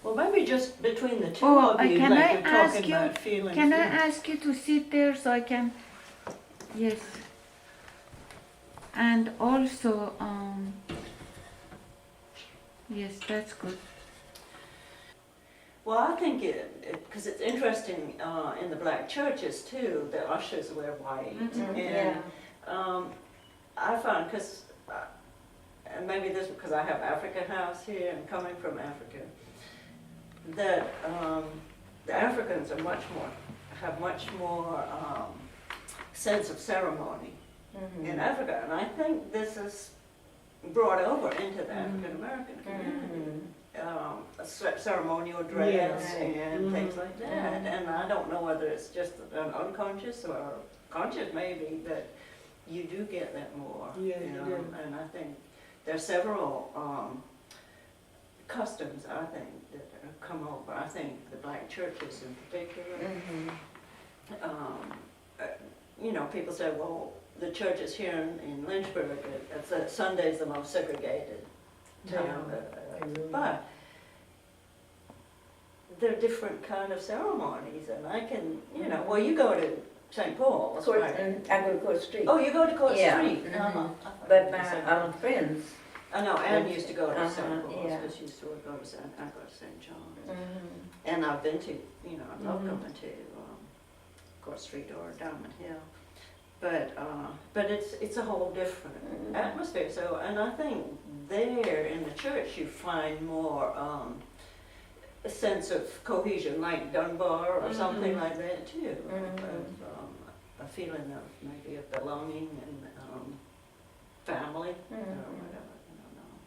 Well, maybe just between the two Oh, of you, can like I you're ask talking you- about feelings. Can I yeah. ask you to sit there so I can, yes. And also, yes, that's good. Well, I think because it's interesting in the black churches too, the ushers wear white. Mhm, And I found, and maybe this because I have African house here and coming from Africa, that the Africans are have much more sense of ceremony in Africa. And I think this is brought over into the African American community. Ceremonial dress Yes. and things like that. And I don't know whether it's just an unconscious or conscious maybe, but you do get that more. Yeah, you you know. do. And I think there are several customs, I think, that have come over. I think the black churches in particular. You know, people say, well, the churches here in Lynchburg, Sunday's the most segregated town. But there are different kind of ceremonies, and I can, you know, well, you go to St. Paul's, Court, right? I go to Court Street. Oh, you go to Court Yeah, Street? mhm. I But thought you said- my friends, I know, Anne used to go to St. Paul's, yeah. because she used to go to St. John's. And I've been to, you know, I love coming to Court Street or Diamond Hill. But it's a whole different atmosphere. So, and I think there in the church you find more a sense of cohesion, like Dunbar or something like that too. Of, a feeling of maybe of belonging and family or whatever. I don't know.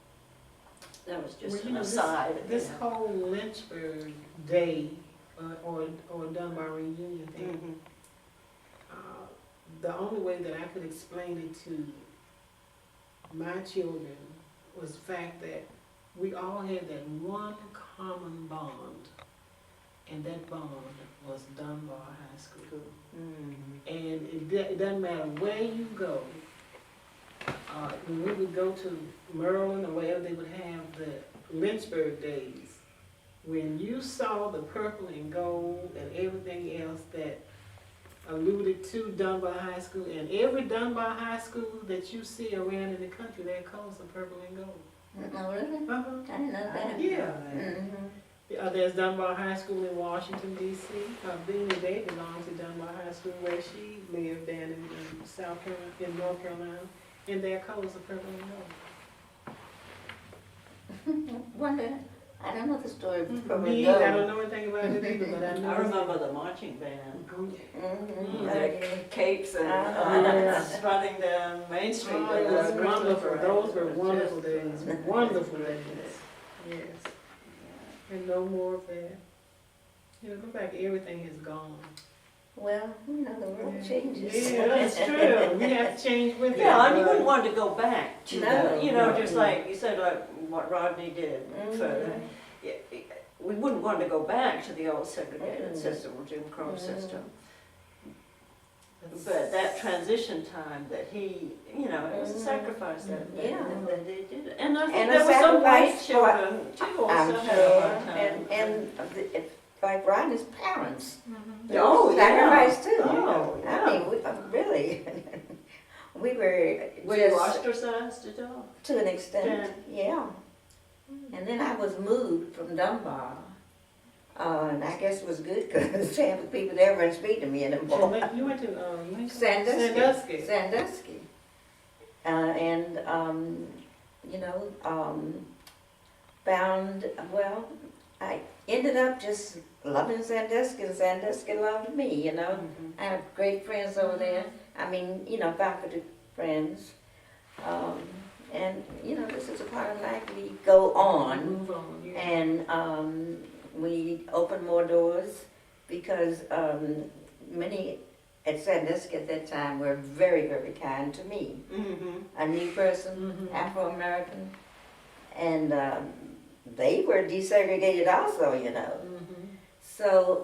That was just Well, an you know, aside. This whole Lynchburg Day or Dunbar reunion thing, the only way that I could explain it to my children was the fact that we all had that one common bond, and that bond was Dunbar High School. And it doesn't matter where you go. When we would go to Maryland or wherever they would have the Lynchburg days, when you saw the purple and gold and everything else that alluded to Dunbar High School, and every Dunbar High School that you see around in the country, their colors are purple and gold. oh really? I didn't know that. Yeah. There's Dunbar High School in Washington, D.C. Beanie Day belonged to Dunbar High School where she lived down in South Carolina, in North Carolina, and their colors are purple and gold. Wonder, I don't know the story of Purple Me, Gold. I don't know anything about it either, but I know. I remember the marching band. Okay. Capes and Yes. running down Main Street. Oh, it was wonderful. Those were wonderful days. Wonderful days. Yes. And no more of that. You know, look like everything is gone. Well, you know, the world changes. Yeah, that's true. We have to change with it. Yeah, and you wouldn't want to go back to No. that, you know, just like you said, like what Rodney did for, we wouldn't want to go back to the old segregated system or Jim Crow system. But that transition time that he, you know, it was a sacrifice that they did. And I think And a there were some white sacrifice for- children too I'm also had a sure, hard time. like Rodney's parents. Oh, yeah. Sacrifice too. Oh, yeah. I mean, really, we were Were you just, ostracized at all? to an extent, yeah. And then I was moved from Dunbar. And I guess it was good because half the people there weren't speaking to me anymore. You went to Sandusky. Sandusky. Sandusky. You know, well, I ended up just loving Sandusky, and Sandusky loved me, you know. I have great friends over there. I mean, you know, faculty friends. And, you know, this is a part of life. We go on. Move on, yeah. And we open more doors because many at Sandusky at that time were very, very kind to me. A new person, Afro-American, and they were desegregated also, you know. So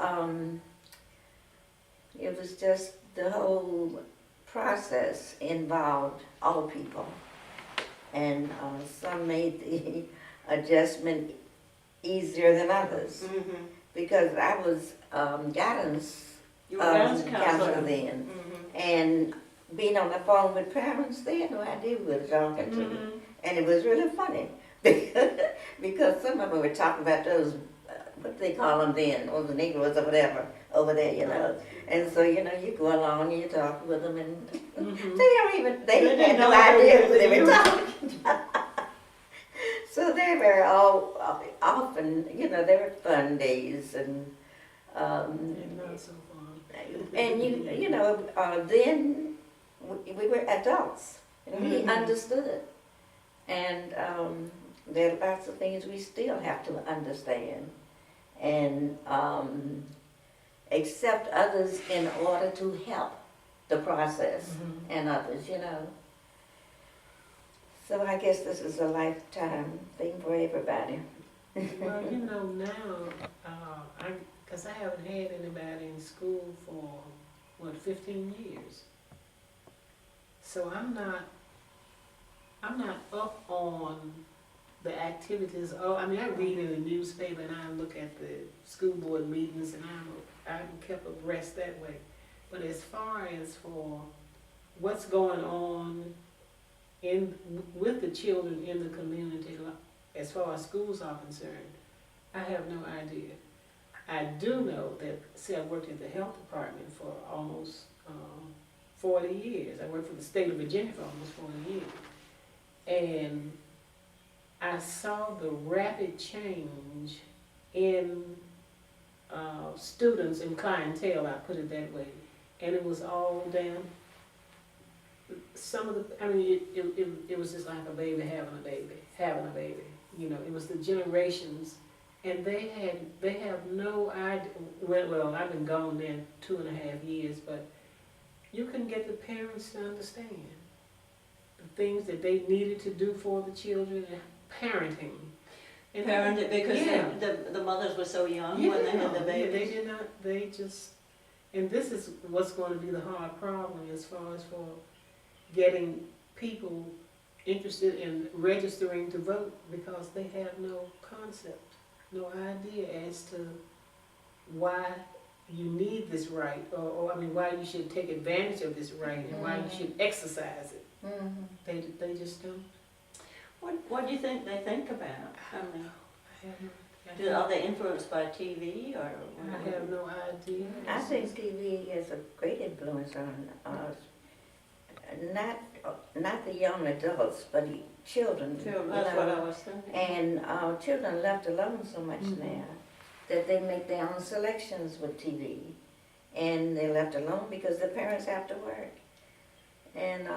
it was just the whole process involved all people, and some made the adjustment easier than others because I was guidance You were guidance counselor counselor then, and being on the phone with parents, they had no idea who we were talking to, and it was really funny because some of them were talking about those what they call them then, or the Negroes or whatever over there, you know, and so you know you go along and you talk with them, and they had no idea who they were talking to. So they were all often, you know, they were fun days, and Not so fun. and you know, then we were adults, and we understood, and there are lots of things we still have to understand, and accept others in order to help the process and others, you know. So I guess this is a lifetime thing for everybody. Well, you know, now, because I haven't had anybody in school for, 15 years. So I'm not up on the activities. Oh, I mean, I read in the newspaper and I look at the school board meetings, and I'm kept abreast that way. But as far as for what's going on with the children in the community, as far as schools are concerned, I have no idea. I do know that, see, I worked in the health department for almost 40 years. I worked for the state of Virginia for almost 40 years. And I saw the rapid change in students and clientele, I put it that way. And it was all down. Some of the, I mean, it was just like a baby having a baby. You know, it was the generations, and they have no idea. Well, I've been gone then 2.5 years, but you can get the parents to understand the things that they needed to do for the children and parenting. And Parented because yeah. the mothers were so young when they had the babies. They did not. They just, and this is what's going to be the hard problem as far as for getting people interested in registering to vote, because they have no concept, no idea as to why you need this right, or I mean, why you should take advantage of this right, and why you should exercise it. They just don't. What do you think they think about? I mean, I have no, are they influenced by TV or? I have no idea. I think TV has a great influence on us. Not the young adults, but the children. Children, you that's know. what I was thinking. And children left alone so much now that they make their own selections with TV. And they're left alone because the parents have to work. And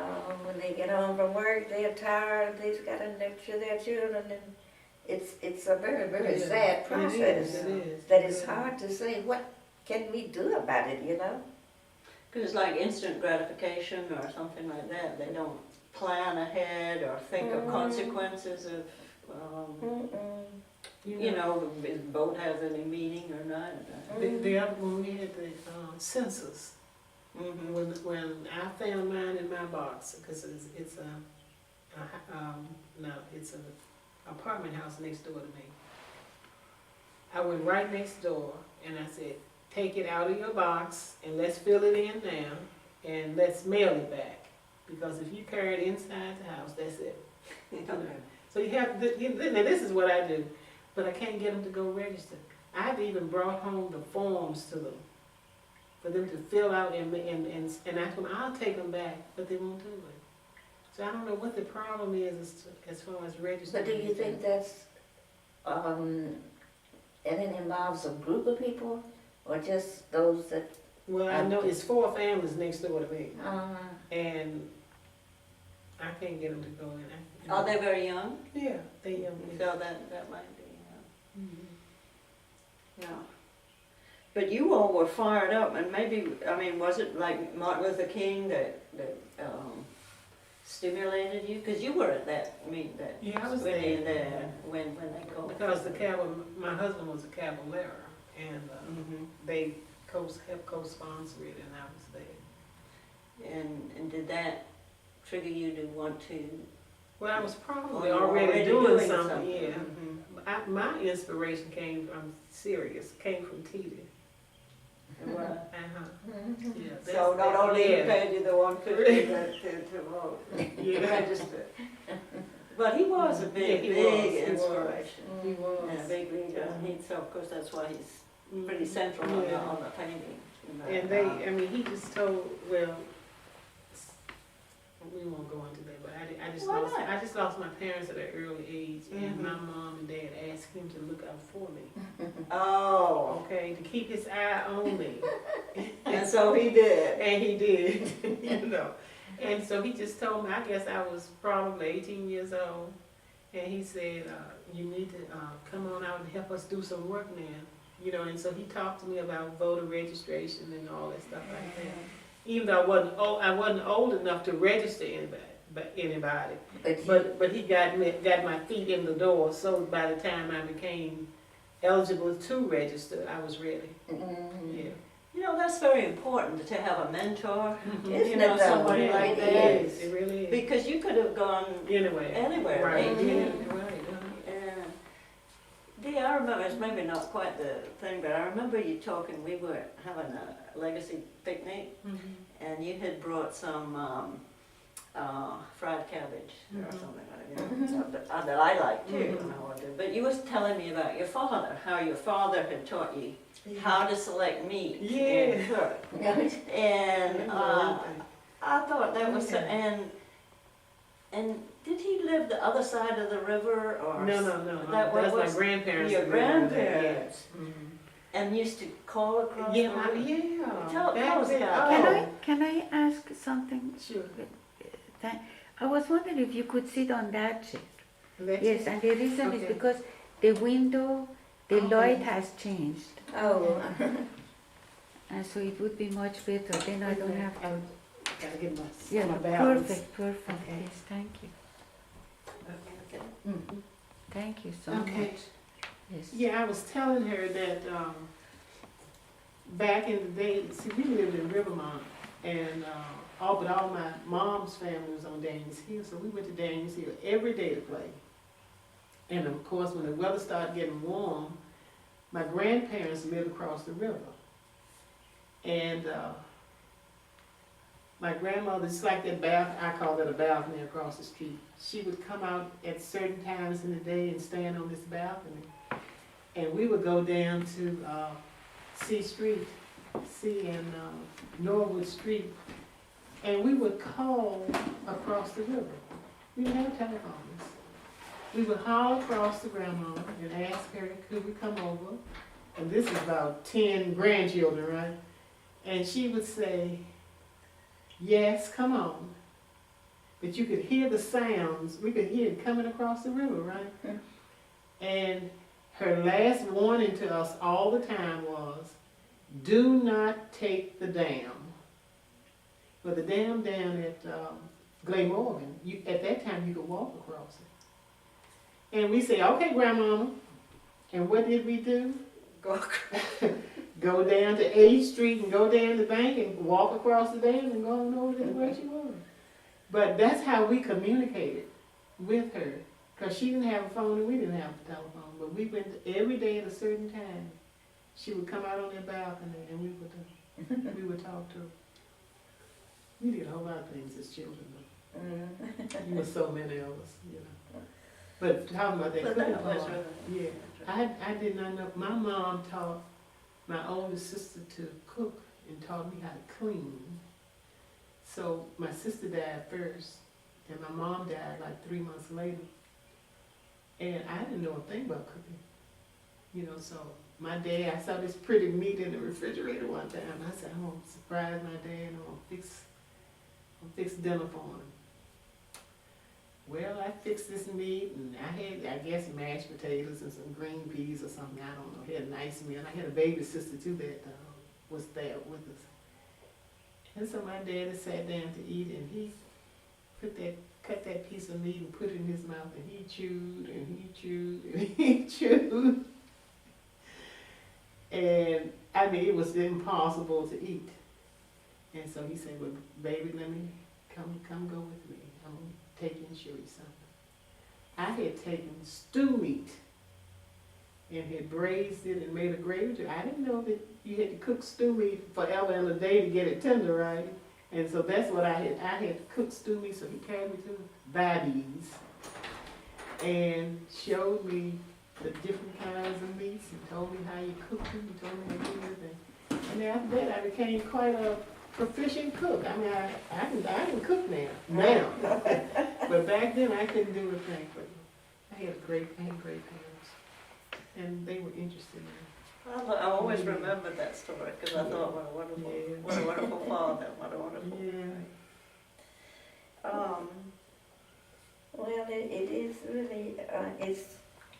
when they get home from work, they're tired, they've got to nurture their children. And it's a very, very sad process. It is. That it's hard to say, what can we do about it, you know? Because it's like instant gratification or something like that. They don't plan ahead or think of consequences of, you know, if the vote has any meaning or not. The other one, we had the census. Mm-hmm. When I found mine in my box, because it's an apartment house next door to me. I went right next door and I said, take it out of your box and let's fill it in now and let's mail it back. Because if you carry it inside the house, that's it. So you have, now this is what I do, but I can't get them to go register. I've even brought home the forms to them, for them to fill out and I told them, I'll take them back, but they won't do it. So I don't know what the problem is as far as registering. But do you think that's, and it involves a group of people, or just those that? Well, I know it's 4 families next door to me, and I can't get them to go in. Are they very young? Yeah, they young. So that might be, yeah. But you all were fired up, and maybe, I mean, was it like Martin Luther King that stimulated you? Because you were at that meeting, that Yeah, I was when there. when they called. Because my husband was a cavalera, and they helped co-sponsor it, and I was there. And did that trigger you to want to? Well, I was probably you were already doing something, something. yeah. Mhm. My inspiration came from Tita. Well, Yeah, so not only he paid you the $150 to vote, Yeah. register. But he was a big, Yeah, he big was, he inspiration. He was. And a big leader. So of course that's why he's pretty central on the painting. And he just told, well, we won't go into that, but I just lost my parents at an early age, and my mom and dad asked him to look out for me. Oh. Okay, to keep his eye on me. And so he did. And he did, you know. And so he just told me, I guess I was probably 18 years old, and he said, you need to come on out and help us do some work now. You know, and so he talked to me about voter registration and all that stuff like that. Even though I wasn't old enough to register anybody, but he got my feet in the door. So by the time I became eligible to register, I was ready. Yeah. You know, that's very important to have a mentor. Isn't You know, it though? somebody It like really that. is. It really is. Because you could have gone Anywhere. right? Yeah, right. Dee, I remember, it's maybe not quite the thing, but I remember you talking, we were having a legacy picnic, and you had brought some fried cabbage or something like that, that I like too, and I wanted. But you was telling me about your father, how your father had taught you how to select meat and cook. And I thought that was so, and did he live the other side of the river, or No. That That's was my grandparents. your that lived over there, grandparents? And used to call across the Yeah, river? yeah. Tell us then, about that. Can I ask something? Sure. I was wondering if you could sit on that chair. That's Yes, and the reason is Okay. because the window, the light has changed. Oh, And so it would be much better, then I don't have to. Gotta get Yeah, my balance. perfect, Okay. yes, thank you. Okay. Thank you so Okay. much. Yes. Yeah, I was telling her that back in the day, see, we lived in Rivermont, and all my mom's family was on Daniels Hill, so we went to Daniels Hill every day to play. And of course, when the weather started getting warm, my grandparents lived across the river. And my grandmother, it's like that I call that a balcony across the street. She would come out at certain times in the day and stand on this balcony. And we would go down to C and Norwood Street, and we would call across the river. We didn't have telephones. We would haul across to Grandma and ask her, could we come over? And this is about 10 grandchildren, right? And she would say, yes, come on. But you could hear the sounds. We could hear it coming across the river, right? And her last warning to us all the time was, do not take the dam. But the dam down at Glenmorgan, at that time you could walk across it. And we say, okay, Grandmama. And what did we do? Go Go down to 8th Street and go down the bank and walk across the dam and go on over to where she was. But that's how we communicated with her. Because she didn't have a phone and we didn't have a telephone. But we went every day at a certain time. She would come out on that balcony and we would talk to her. We did a whole lot of things as children. Though. You were so many of us, you know. But talking about that But cooking that was part, really, yeah. I did not know. My mom taught my older sister to cook and taught me how to clean. So my sister died first, and my mom died like 3 months later. And I didn't know a thing about cooking. You know, so my dad, I saw this pretty meat in the refrigerator one time. I said, I'm gonna surprise my dad and I'm gonna fix dinner for him. Well, I fixed this meat and I had, I guess, mashed potatoes and some green peas or something. I don't know. I had a nice meal. And I had a baby sister too that was there with us. And so my daddy sat down to eat and he cut that piece of meat and put it in his mouth and he chewed and he chewed and he chewed. And I mean, it was impossible to eat. And so he said, well, baby, let me come go with me. I'm gonna take you and show you something. I had taken stew meat and had braised it and made a gravy. I didn't know that you had to cook stew meat forever and a day to get it tender, right? And so that's what I had cooked stew meat, so he carried me to Vibes and showed me the different kinds of meats and told me how you cook them, he told me how to do everything. And after that, I became quite a proficient cook. I mean, I can cook now. But back then, I couldn't do a thing. But I had great parents, and they were interested in me. I always remember that story because I thought, what a wonderful, what a wonderful father, what a wonderful. Well, it is really,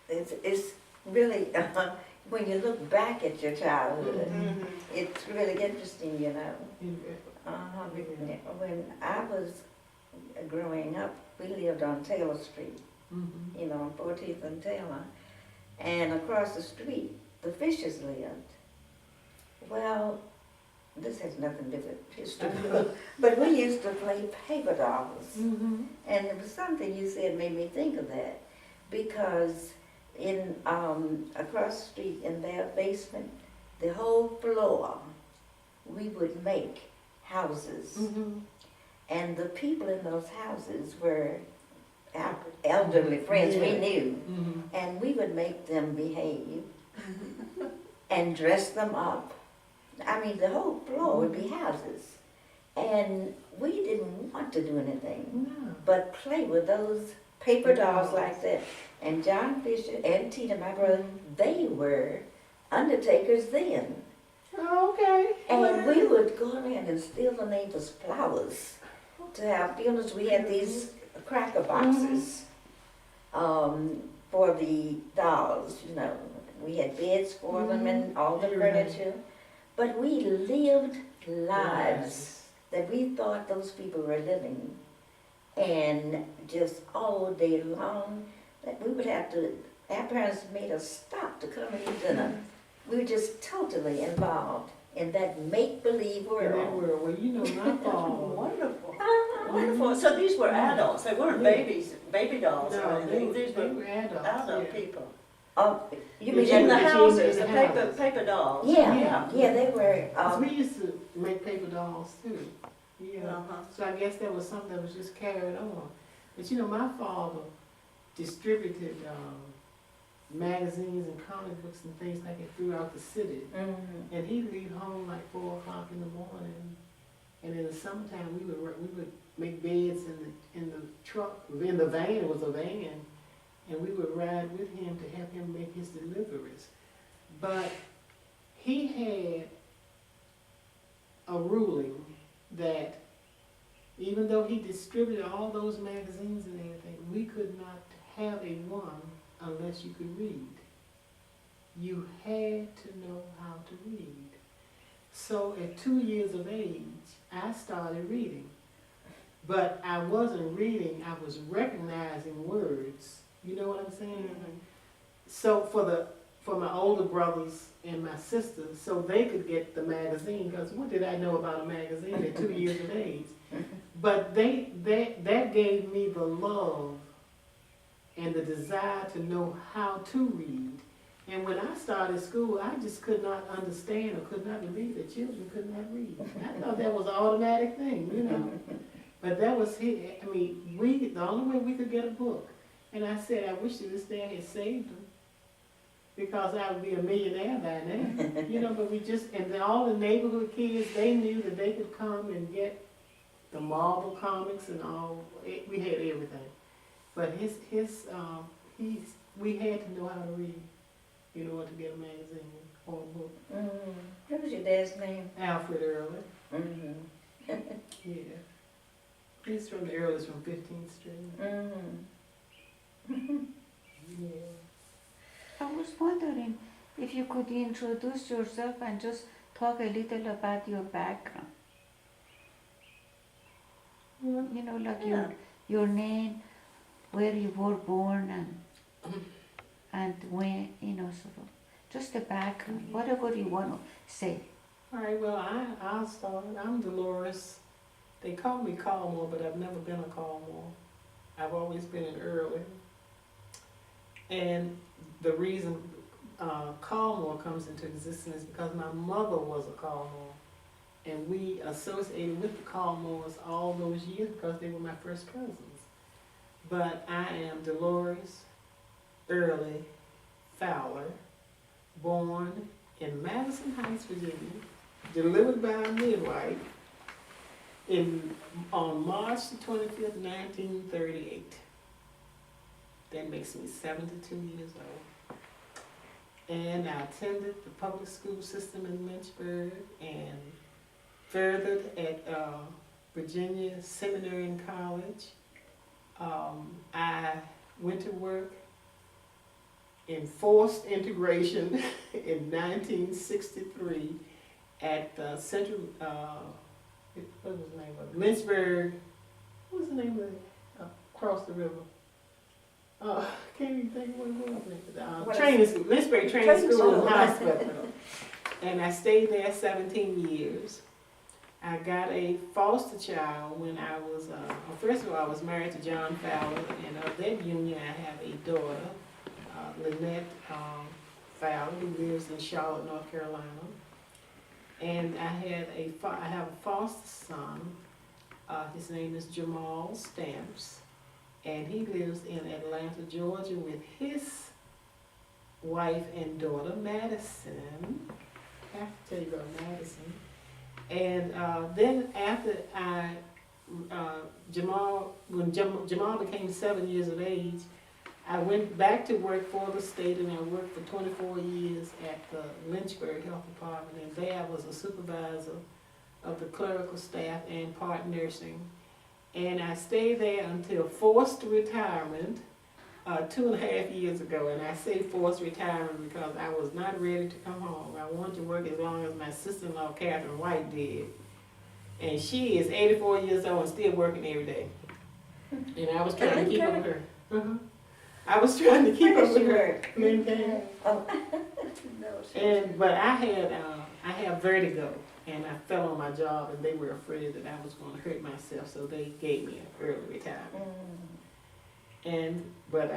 it's really, when you look back at your childhood, it's really interesting, you know. When I was growing up, we lived on Taylor Street, you know, on 14th and Taylor, and across the street, the Fishers lived. Well, this has nothing to do with history, but we used to play paper dolls, and it was something you said made me think of that, because in across the street in their basement, the whole floor, we would make houses, and the people in those houses were our elderly friends we knew, and we would make them behave and dress them up. I mean, the whole floor would be houses, and we didn't want to do anything but play with those paper dolls like that. And John Fisher and Tina, my brother, they were undertakers then. Oh, okay. And we would go around and steal the neighbors' flowers to have funerals. We had these cracker boxes for the dolls, you know. We had beds for them and all the furniture. But we lived lives that we thought those people were living. And just all day long, that we would have to, our parents made us stop to come and eat dinner. We were just totally involved in that make-believe world. In that world, well, you know, my father. Wonderful. Wonderful. So these were adults. They weren't babies, baby dolls or No, anything. These they were were adults. adult people. You Yeah, mean In the in the houses, the houses. paper dolls. Yeah, they were. 'Cause we used to make paper dolls too. Yeah. Uh-huh. So I guess that was something that was just carried on. But you know, my father distributed magazines and comic books and things like that throughout the city. And he'd leave home like 4 o'clock in the morning. And in the summertime, we would make beds in the truck, in the van. It was a van, and we would ride with him to help him make his deliveries. But he had a ruling that even though he distributed all those magazines and everything, we could not have a one unless you could read. You had to know how to read. So at 2 years of age, I started reading. But I wasn't reading, I was recognizing words. You know what I'm saying? So for my older brothers and my sisters, so they could get the magazine, because what did I know about a magazine at 2 years of age? But that gave me the love and the desire to know how to read. And when I started school, I just could not understand or could not believe that children could not read. I thought that was an automatic thing, you know. But that was, the only way we could get a book. And I said, I wish to this day I had saved them, because I would be a millionaire by now. You know, but and then all the neighborhood kids, they knew that they could come and get the Marvel comics and all. We had everything. But we had to know how to read in order to get a magazine or a book. What was your dad's name? Alfred Early. Yeah. He's from the Earlys from 15th Street. Yeah. I was wondering if you could introduce yourself and just talk a little about your background. You know, like your name, where you were born, and when, you know, sort of, just the background, whatever you want to say. All right, well, I'll start. I'm Delores. They call me Callmore, but I've never been a Callmore. I've always been an Early. And the reason Callmore comes into existence is because my mother was a Callmore. And we associated with the Callmores all those years because they were my first cousins. But I am Delores Early Fowler, born in Madison Heights, Virginia, delivered by a midwife on March the 25th, 1938. That makes me 72 years old. And I attended the public school system in Lynchburg and furthered at Virginia Seminary and College. I went to work in forced integration in 1963 at the Central, what was the name of it? Lynchburg, what was the name of it? Across the river. Can't even think of what it was. Training school, Lynchburg Training School and Hospital. And I stayed there 17 years. I got a foster child when I was, first of all, I was married to John Fowler, and of that union I have a daughter, Lynette Fowler, who lives in Charlotte, North Carolina. And I have a foster son. His name is Garnell Stamps, and he lives in Atlanta, Georgia, with his wife and daughter, Madison. I have to tell you about Madison. And then after when Jamal became 7 years of age, I went back to work for the state, and I worked for 24 years at the Lynchburg Health Department, and there I was a supervisor of the clerical staff and part nursing. And I stayed there until forced retirement 2.5 years ago. And I say forced retirement because I was not ready to come home. I wanted to work as long as my sister-in-law, Catherine White, did. And she is 84 years old and still working every day. And I was trying to keep up with her. I was trying to keep up with her. But I have vertigo, and I fell on my job, and they were afraid that I was going to hurt myself, so they gave me an early retirement. But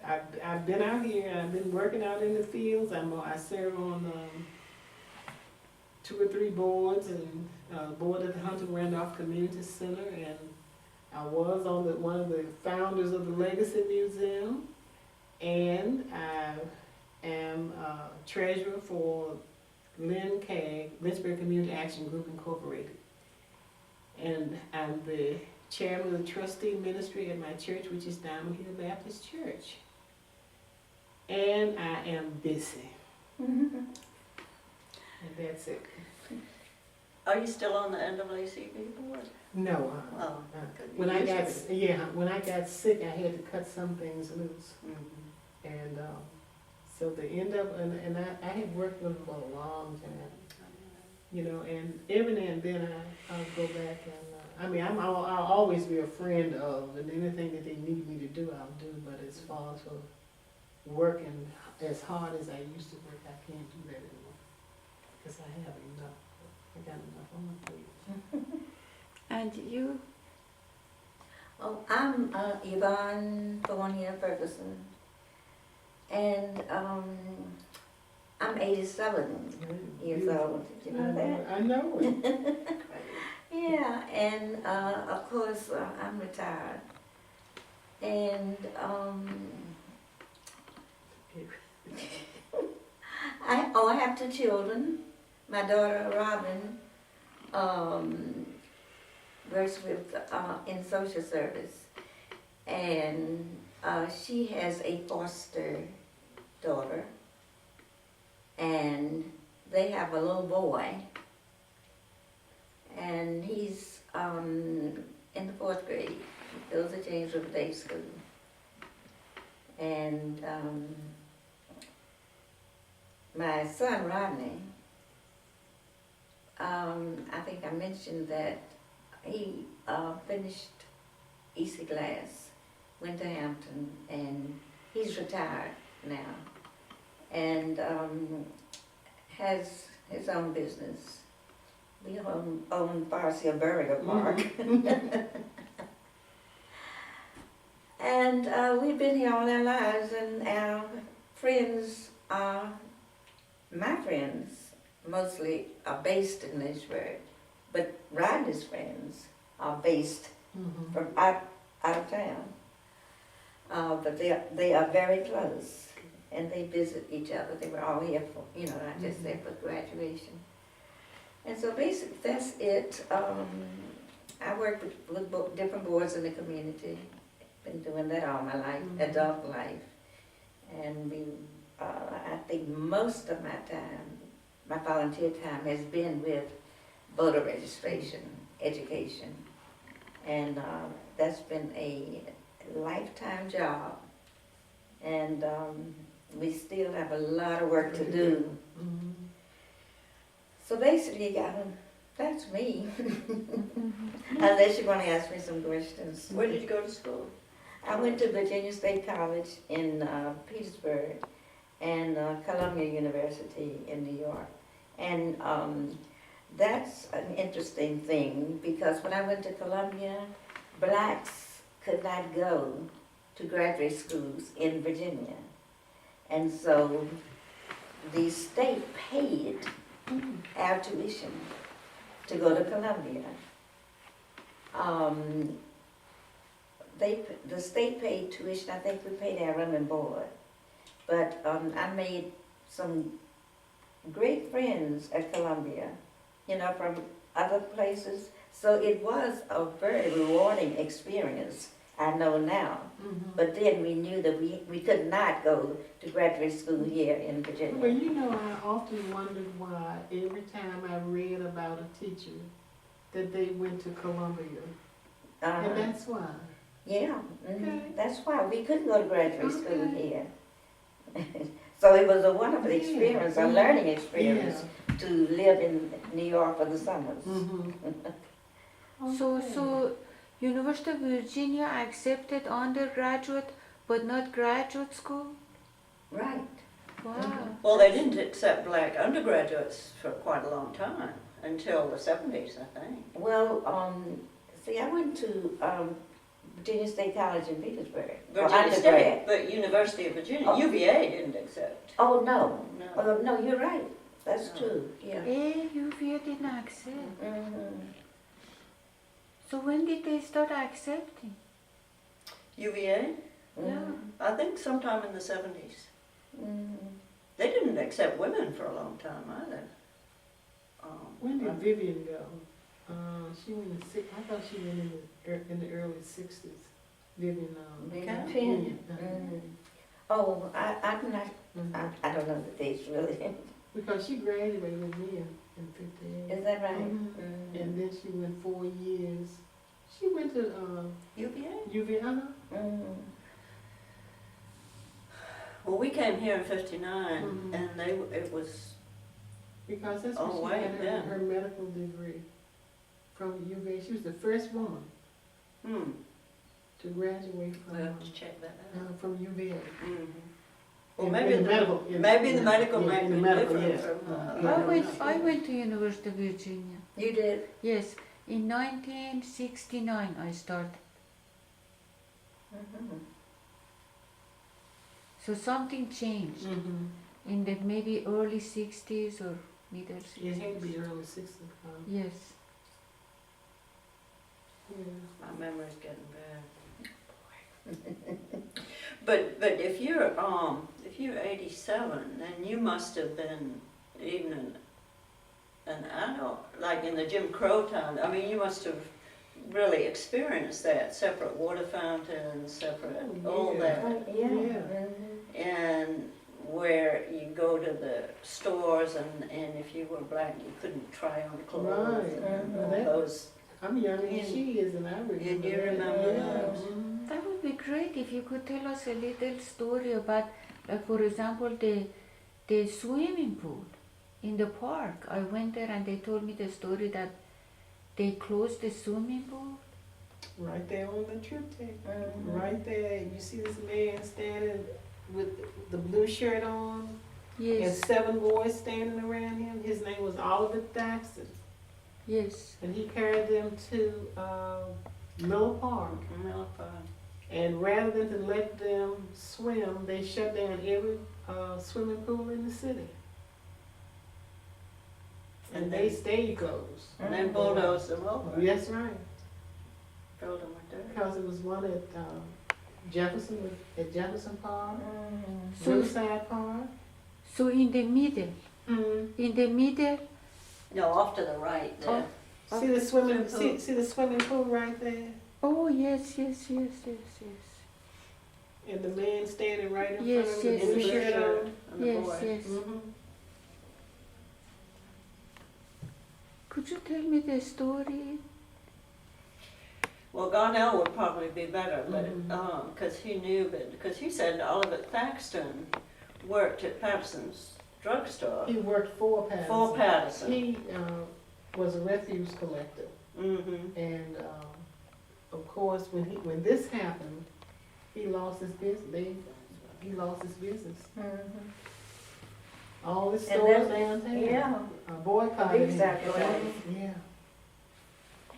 I've been out here, and I've been working out in the fields. I serve on 2 or 3 boards, and board at the Hunter Randolph Community Center, and I was on one of the founders of the Legacy Museum, and I am treasurer for LYNCAG, Lynchburg Community Action Group Incorporated. And I'm the chairman of the trustee ministry at my church, which is Diamond Hill Baptist Church. And I am busy. And that's it. Are you still on the NAACP board? No. Oh, When I got sick, I had to cut some things loose. And so the end up, and I had worked with them for a long time. you know, and every now and then I'll go back and, I'll always be a friend of, and anything that they need me to do, I'll do, but as far as for working as hard as I used to work, I can't do that anymore, because I have enough, I got enough on my plate. And you? Oh, I'm Yvonne Ferguson, and I'm 87 years old. Did you know that? I know it. Yeah, and of course I'm retired, and I have 2 children. My daughter Robin works with in social service, and she has a foster daughter, and they have a little boy, and he's in the 4th grade. He goes to James River Day School, and my son Rodney, I think I mentioned that he finished EC Glass, went to Hampton, and he's retired now, and has his own business. We own Farsia Burger Park. And we've been here all our lives, and our friends are, my friends, mostly are based in Lynchburg, but Rodney's friends are based from out of town. But they are very close, and they visit each other. They were all here for, not just there for graduation. And so basically, that's it. I work with different boards in the community. Been doing that all my life, adult life. And I think most of my time, my volunteer time, has been with voter registration, education. And that's been a lifetime job. And we still have a lot of work to do. So basically, that's me. Unless you want to ask me some questions. Where did you go to school? I went to Virginia State College in Petersburg and Columbia University in New York. And that's an interesting thing, because when I went to Columbia, blacks could not go to graduate schools in Virginia. And so the state paid our tuition to go to Columbia. The state paid tuition. I think we paid our room and board. But I made some great friends at Columbia, from other places. So it was a very rewarding experience, I know now. But then we knew that we could not go to graduate school here in Virginia. Well, I often wondered why every time I read about a teacher that they went to Columbia. And that's why. Yeah, Okay. That's why we couldn't go to graduate school here. So it was a wonderful experience, a learning experience, to live in New York for the summers. So University of Virginia accepted undergraduate but not graduate school? Right. Wow. Well, they didn't accept black undergraduates for quite a long time, until the 70s, I think. Well, see, I went to Virginia State College in Petersburg for Virginia State, undergrad. but University of Virginia, Oh. UVA didn't accept. Oh, no. No. No, you're right. That's No. true, yeah. UVA didn't accept. Mhm. So when did they start accepting? UVA? Mhm. I think sometime in the 70s. Mhm. They didn't accept women for a long time either. When did Vivian go? She went I thought she went in the early 60s. Vivian. Vivian Vivian. Mhm. Oh, I'm not, I don't know the dates really. Because she graduated with me in 58. Is that right? Mhm. And then she went 4 years. She went to UVA? UVA. Mhm. Well, we came here in 59, Mhm. and it was Because that's Oh, when she wait, had yeah. her medical degree from UVA. She was the first woman to graduate We'll have to check that out. from UVA. Well, In maybe the the medical, maybe the medical yeah, might in be the medical, different yes. from. Yeah. I went to University of Virginia. You did? Yes, in 1969 I started. Mhm. So something changed in the maybe early 60s or middle 60s. It had to be early 60s. Yes. Yeah. My memory's getting bad. But if you're 87, then you must have been even an adult, like in the Jim Crow time. I mean, you must have really experienced that, separate water fountains, separate all that, Yeah. Yeah. and where you go to the stores and if you were black, you couldn't try on clothes. Right. And all That- those. I'm younger than she is, and I remember You that. remember Yeah. those? Mhm. That would be great if you could tell us a little story about, like for example, the swimming pool in the park. I went there and they told me the story that they closed the swimming pool. Right there on the trip tape. Mhm. Right there, you see this man standing with the blue shirt on, and Yes, 7 boys standing around him. His name was Oliver Thaxton, yes. and he carried them to Miller Park. And rather than to let them swim, they shut down every swimming pool in the city. And they stayed closed. And then bulldozed them over. That's right. Filled them with dirt. Because it was one at Jefferson Park, Mhm. So, Riverside Park. so in the middle, No, off to the right there. See the swimming, Swimming pool. see the swimming pool right there? oh yes, yes, yes, yes, yes. And the man standing right in Yes, front of him yes, with the yes. shirt on. And the Yes, boy. yes. Mhm. Could you tell me the story? Well, Garnell would probably be better, but Mhm. because he knew, but because he said Oliver Thaxton worked at Patterson's drugstore. He worked for Patterson. For Patterson. He was a refuse collector. Mm-hmm. And of course, when this happened, he lost his business. He lost his business. Mhm. All the And stores that- downtown Yeah, boycotted him. Exactly. Yeah.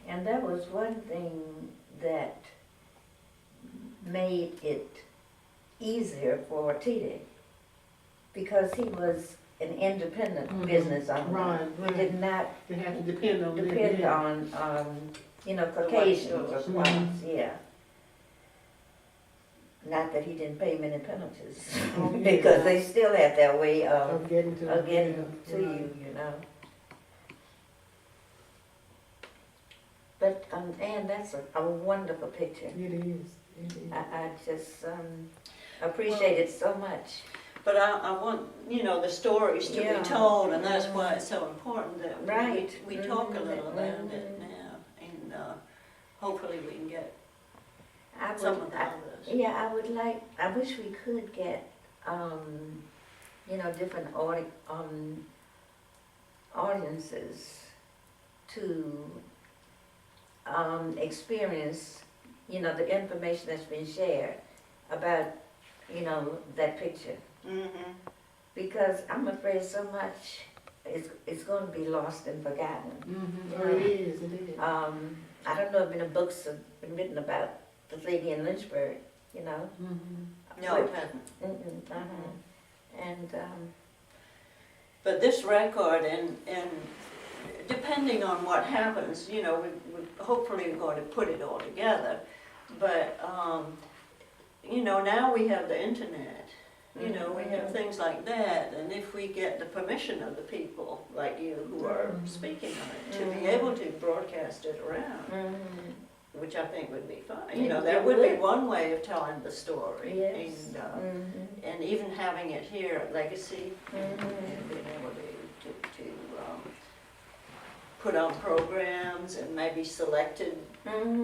and that was one thing that made it easier for Titi, because he was an independent Mhm. business owner. Right, He right. did not They had to depend on them. depend yeah. on, The occasions or white whites, yeah. Not that he didn't pay many penalties, Oh, yeah. because they still had their way of Of getting to getting to right. you, But, and that's a wonderful picture. It is. It is. I just appreciate it so much. But I want, the stories to Yeah. be told, and that's why it's so important that Right. we talk a little about Mhm. it now, and hopefully we can get I would, some of the others. I wish we could get, different audiences to experience, the information that's been shared about, that picture. Mm-hmm. Because I'm afraid so much is going to be lost and forgotten. Mhm. Oh, it is. It is. I don't know if any books have been written about the lady in Lynchburg, Mhm. No, it hasn't. And, But this record, and depending on what happens, we hopefully we're going to put it all together. But, now we have the internet, we have things like that. And if we get the permission of the people like you who are speaking on it, to be able to broadcast it around, which I think would be fine. It That would be would. one way of telling the story. yes. And even having it here at Legacy, and being able to put on programs and maybe selected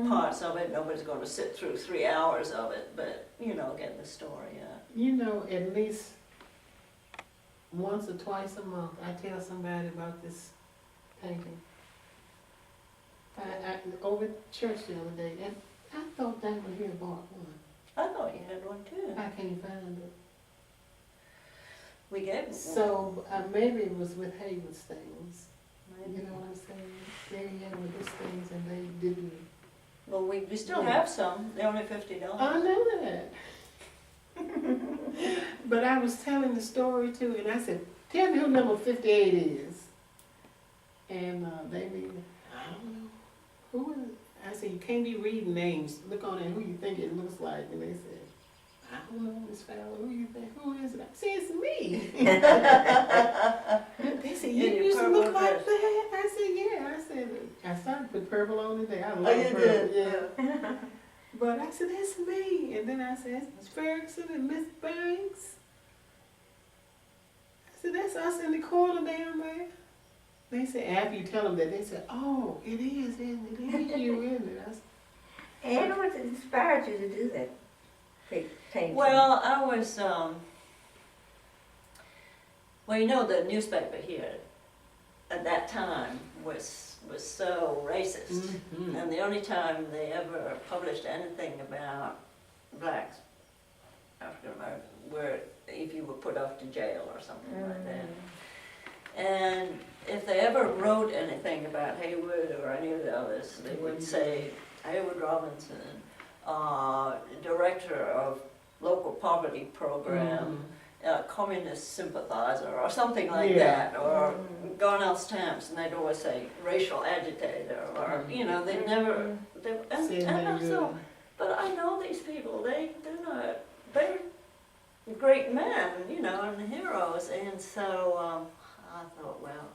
parts of it. Nobody's going to sit through 3 hours of it, but get the story out. At least once or twice a month, I tell somebody about this painting. Over at church the other day, and I thought they were here bought one. I thought you had one too. I can't find it. We gave it one. So, maybe it was with Hayward's things, Maybe. you know what I'm saying? Maybe he had with his things and they didn't. Well, we still have some, they're only $50. I know that. But I was telling the story too, and I said, tell me who number 58 is. And they read, I don't know. Who is it? I said, you can't be reading names. Look on it, who you think it looks like. And they said, I don't know, Miss Fowler, who you think? Who is it? I said, it's me. They said, you In your used to purple look like dress. that? I said, yeah. I said, I started to put purple on today. I love Oh, you purple. did? Yeah. But I said, that's me. And then I said, it's Ferguson and Miss Banks. I said, that's us in the corner down there. They said, after you tell them that, they said, oh, it is, isn't it? It is you, isn't it? I said, And what inspired you to do that painting? Well, I was, well, you know, the newspaper here at that time was so racist. mhm. And the only time they ever published anything about blacks, African Americans, were if you were put off to jail or something like that. And if they ever wrote anything about Haywood or any of the others, they would say Haywood Robinson, director of local poverty program, communist sympathizer or something like Yeah. that, or Garnell Stamps, and they'd always say racial agitator, or, you know, they never, Said and I they thought, but I know these people, they're great men, you know, and heroes, and so I thought, well,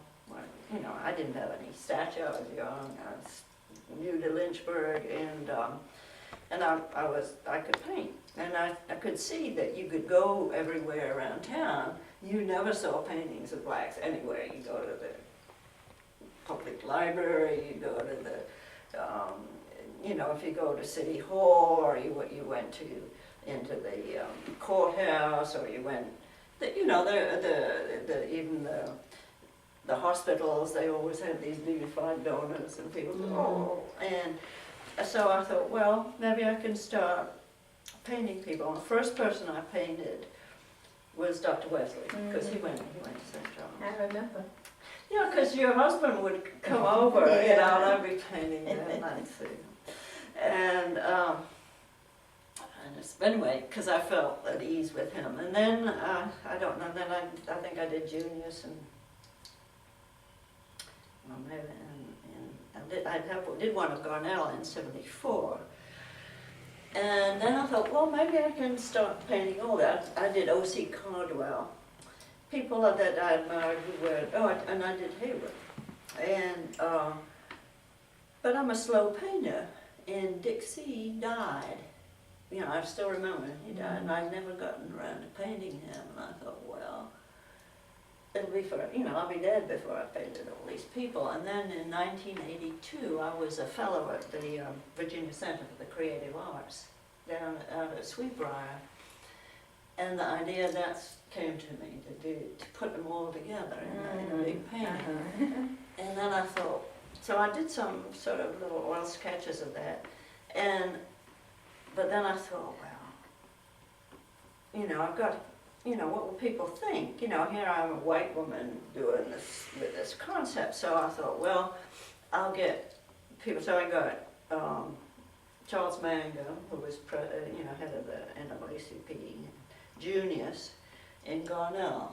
you know, I didn't have any stature, I was young, I was new to Lynchburg, and I could paint, and I could see that you could go everywhere around town, you never saw paintings of blacks anywhere, you go to the public library, you go to the, you know, if you go to City Hall, or you went into the courthouse, or you went, you know, even the hospitals, they always had these beautified donors, and people go, oh, and so I thought, well, maybe I can start painting people. And the first person I painted was Dr. Wesley, because he went to St. John's. I remember. Yeah, because your husband would come over, you know, and I'd be painting him, and I'd see him. And anyway, because I felt at ease with him. And then, I don't know, then I think I did Junius, and well, maybe, I did one of Garnell in '74. And then I thought, well, maybe I can start painting all that. I did O.C. Cardwell, people that I admired who were, and I did Hayward. And, but I'm a slow painter, and Dixie died. You know, I still remember he died, and I'd never gotten around to painting him, and I thought, well, it'll be for, you know, I'll be dead before I painted all these people. And then in 1982, I was a fellow at the Virginia Center for the Creative Arts down out at Sweetbriar. And the idea that came to me to put them all together in a big painting. And then I thought, so I did some sort of little oil sketches of that. But then I thought, well, you know, I've got, you know, what will people think? You know, here I'm a white woman doing this with this concept. So I thought, well, I'll get people. So I got Charles Mango, who was, you know, head of the NAACP, Junius in Garnell,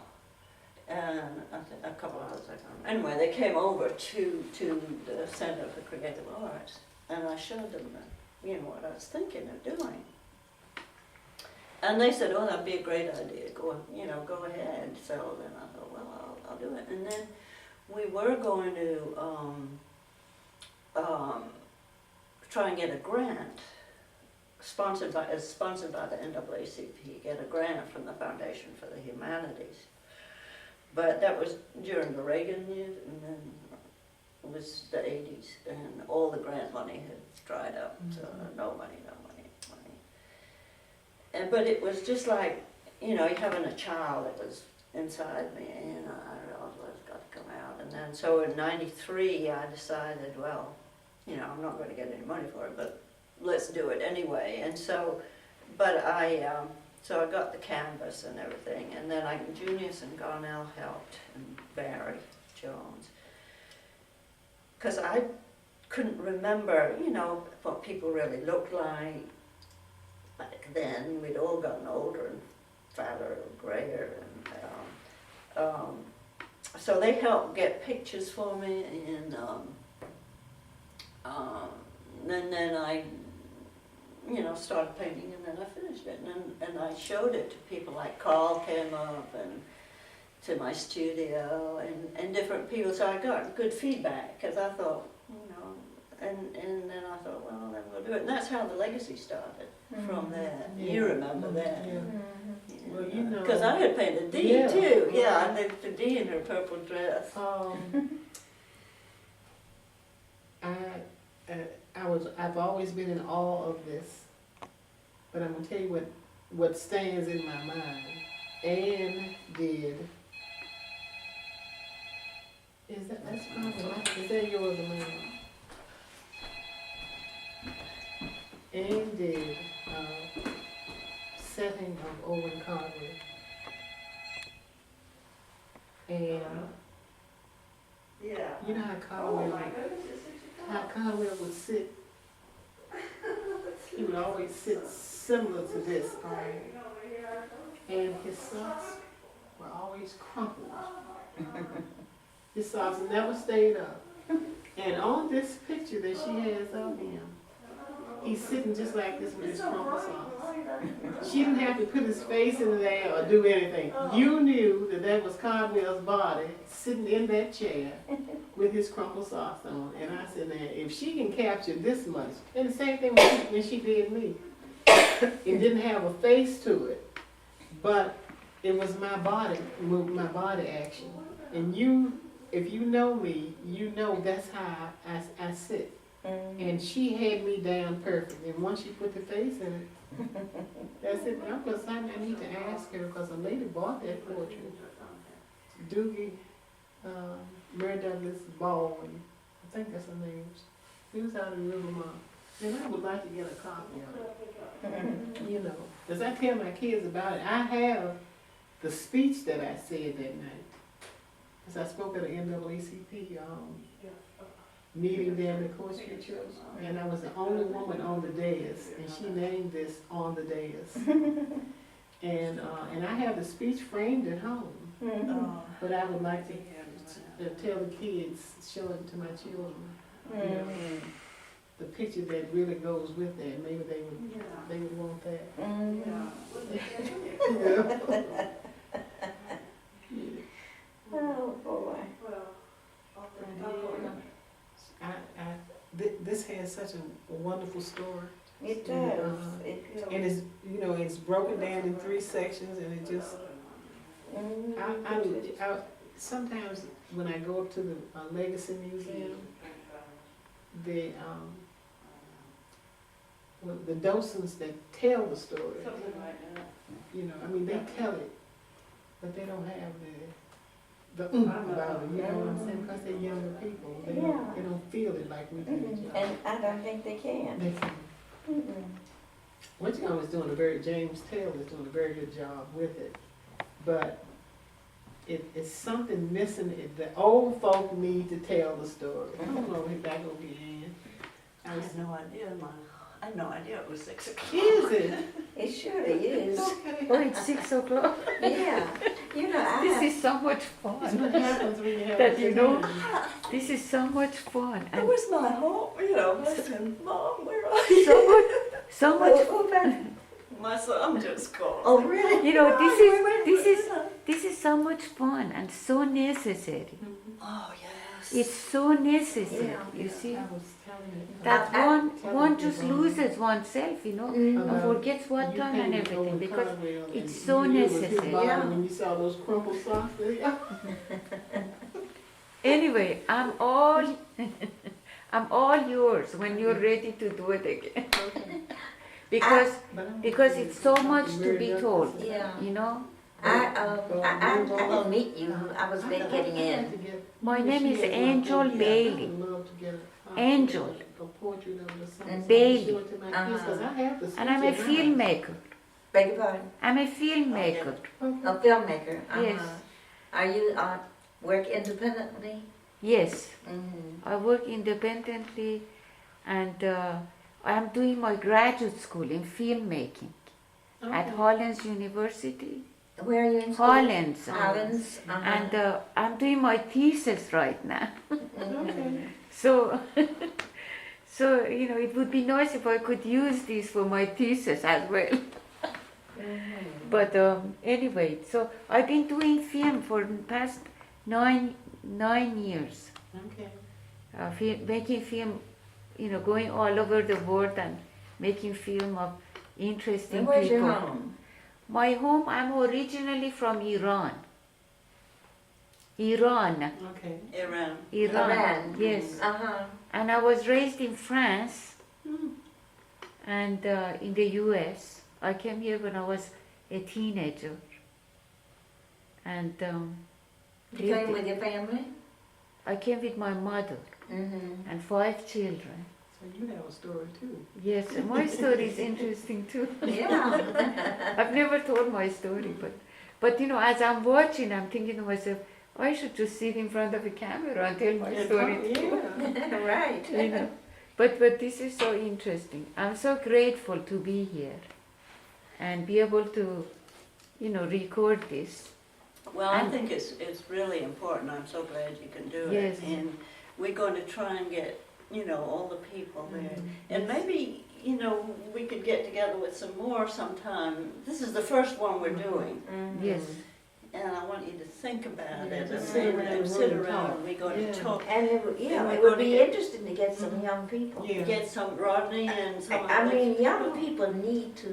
and a couple of others I can't remember. Anyway, they came over to the Center for Creative Arts, and I showed them, you know, what I was thinking of doing. And they said, oh, that'd be a great idea, go ahead. So then I thought, well, I'll do it. And then we were going to try and get a grant, sponsored by the NAACP, get a grant from the Foundation for the Humanities. But that was during the Reagan years, and then it was the 80s, and all the grant money had dried up, so no money. But it was just like, you know, having a child that was inside me, and I realized, well, it's got to come out. And then, so in '93, I decided, well, you know, I'm not going to get any money for it, but let's do it anyway. And so, so I got the canvas and everything, and then Junius and Garnell helped, and Barry Jones, because I couldn't remember, you know, what people really looked like back then. We'd all gotten older and fatter and grayer, and so they helped get pictures for me, and then I, you know, started painting, and then I finished it, and I showed it to people. Like Carl came up and to my studio, and different people. So I got good feedback, because I thought, you know, and then I thought, well, then we'll do it. And that's how the legacy started, from there. You remember that. Yeah. Well, you know. Because I had painted Dee Yeah. too. Yeah, I painted Dee in her purple dress. I've always been in awe of this, but I'm gonna tell you what stands in my mind. Anne did. That's probably right. Is that yours or mine? Anne did setting of Owen Cardwell. And Yeah. you know how Cardwell would sit. He would always sit similar to this, and his socks were always crumpled. His socks never stayed up. And on this picture that she has of him, he's sitting just like this with his crumpled socks. She didn't have to put his face in there or do anything. You knew that was Cardwell's body sitting in that chair with his crumpled socks on. And I said, man, if she can capture this much, and the same thing when she did me. It didn't have a face to it, but it was my body action. And if you know me, you know that's how I sit. And she had me down perfect. And once she put the face in it, that's it. I need to ask her, because a lady bought that portrait. Doogie, Mary Douglas Baldwin, I think that's her name. She was out in Rivermont. And I would like to get a copy of it. You know, because I tell my kids about it. I have the speech that I said that night. Because I spoke at the NAACP meeting there in the Court Street Church. And I was the only woman on the dais, and she named this on the dais. And I have the speech framed at home. But I would like to tell the kids, show it to my children. You know, the picture that really goes with that. Maybe they would want that. Oh, boy. This has such a wonderful story. It does. It really. And it's broken down in 3 sections, and it just. I sometimes when I go to the Legacy Museum, the docents that tell the story, you know, I mean, they tell it, but they don't have the about it, you know what I'm saying? Because they're younger people, they don't feel it like we do. And I don't think they can. They can. James Taylor is doing a very good job with it, but it's something missing. The old folk need to tell the story. I don't know if that will be in. I had no idea. I had no idea it was 6 o'clock. Is it? It surely is. Okay. Oh, it's 6 o'clock. Yeah. You know, This is so much It's fun. what happens when you have That a you know. dinner. This is so much fun. It And was my home, you know, I said, Mom, where are you? so much Oh, but- My son just called. oh, really? You know, Where are you? We're waiting this for dinner. this is so much fun and so necessary. Oh, yes. It's so necessary, Yeah. you see. I was telling you. That I- one just loses oneself, you know, and About forgets what you time and painted everything, Owen because Cardwell, and it's so you knew it was his necessary. body Yeah. When you saw those crumpled socks, anyway, I'm all yours when you're ready to do it again. Because it's so much to be told, Yeah. you know. I'm gonna meet you. I was getting in. My name is Angel Bailey. Angel A portrait of the son. Bailey. Show it to my kids, 'cause I have the And I'm a sketch in mine. filmmaker. Beg your pardon? I'm a filmmaker. A filmmaker? Yes. Are you, work independently? Yes, Mm-hmm. I work independently, and I'm doing my graduate school in filmmaking at Hollins University. Where are you in school? Hollins. Hollins. And I'm doing my thesis right now. Okay. So, so you know, it would be nice if I could use this for my thesis as well. But anyway, so I've been doing film for the past nine years. Okay. Making film, you know, going all over the world and making film of interesting And where's people. your home? My home, I'm originally from Iran. Iran, Okay. Iran. Iran. yes. Uh-huh. And I was raised in France Hmm. and in the US. I came here when I was a teenager. And You came with your family? I came with my mother Mm-hmm. and 5 children. So you have a story too. Yes, my story is interesting too. Yeah. I've never told my story, but you know, as I'm watching, I'm thinking to myself, I should just sit in front of a camera and tell my story too. Yeah. Right. You know, but this is so interesting. I'm so grateful to be here and be able to, you know, record this. Well, I And- think it's really important. I'm so glad you can do Yes. it. And we're going to try and get, you know, all the people there. And maybe, you know, we could get together with some more sometime. This is the first one we're doing. Mm-hmm. Yes, And I want you to think about Yeah, it just and sit around and the sit room and around talk. and we're going Yeah. to talk. And it would, And we're it would gonna be get- interesting to get some young people. Yeah. Get some Rodney and some I of mean, the young people need to,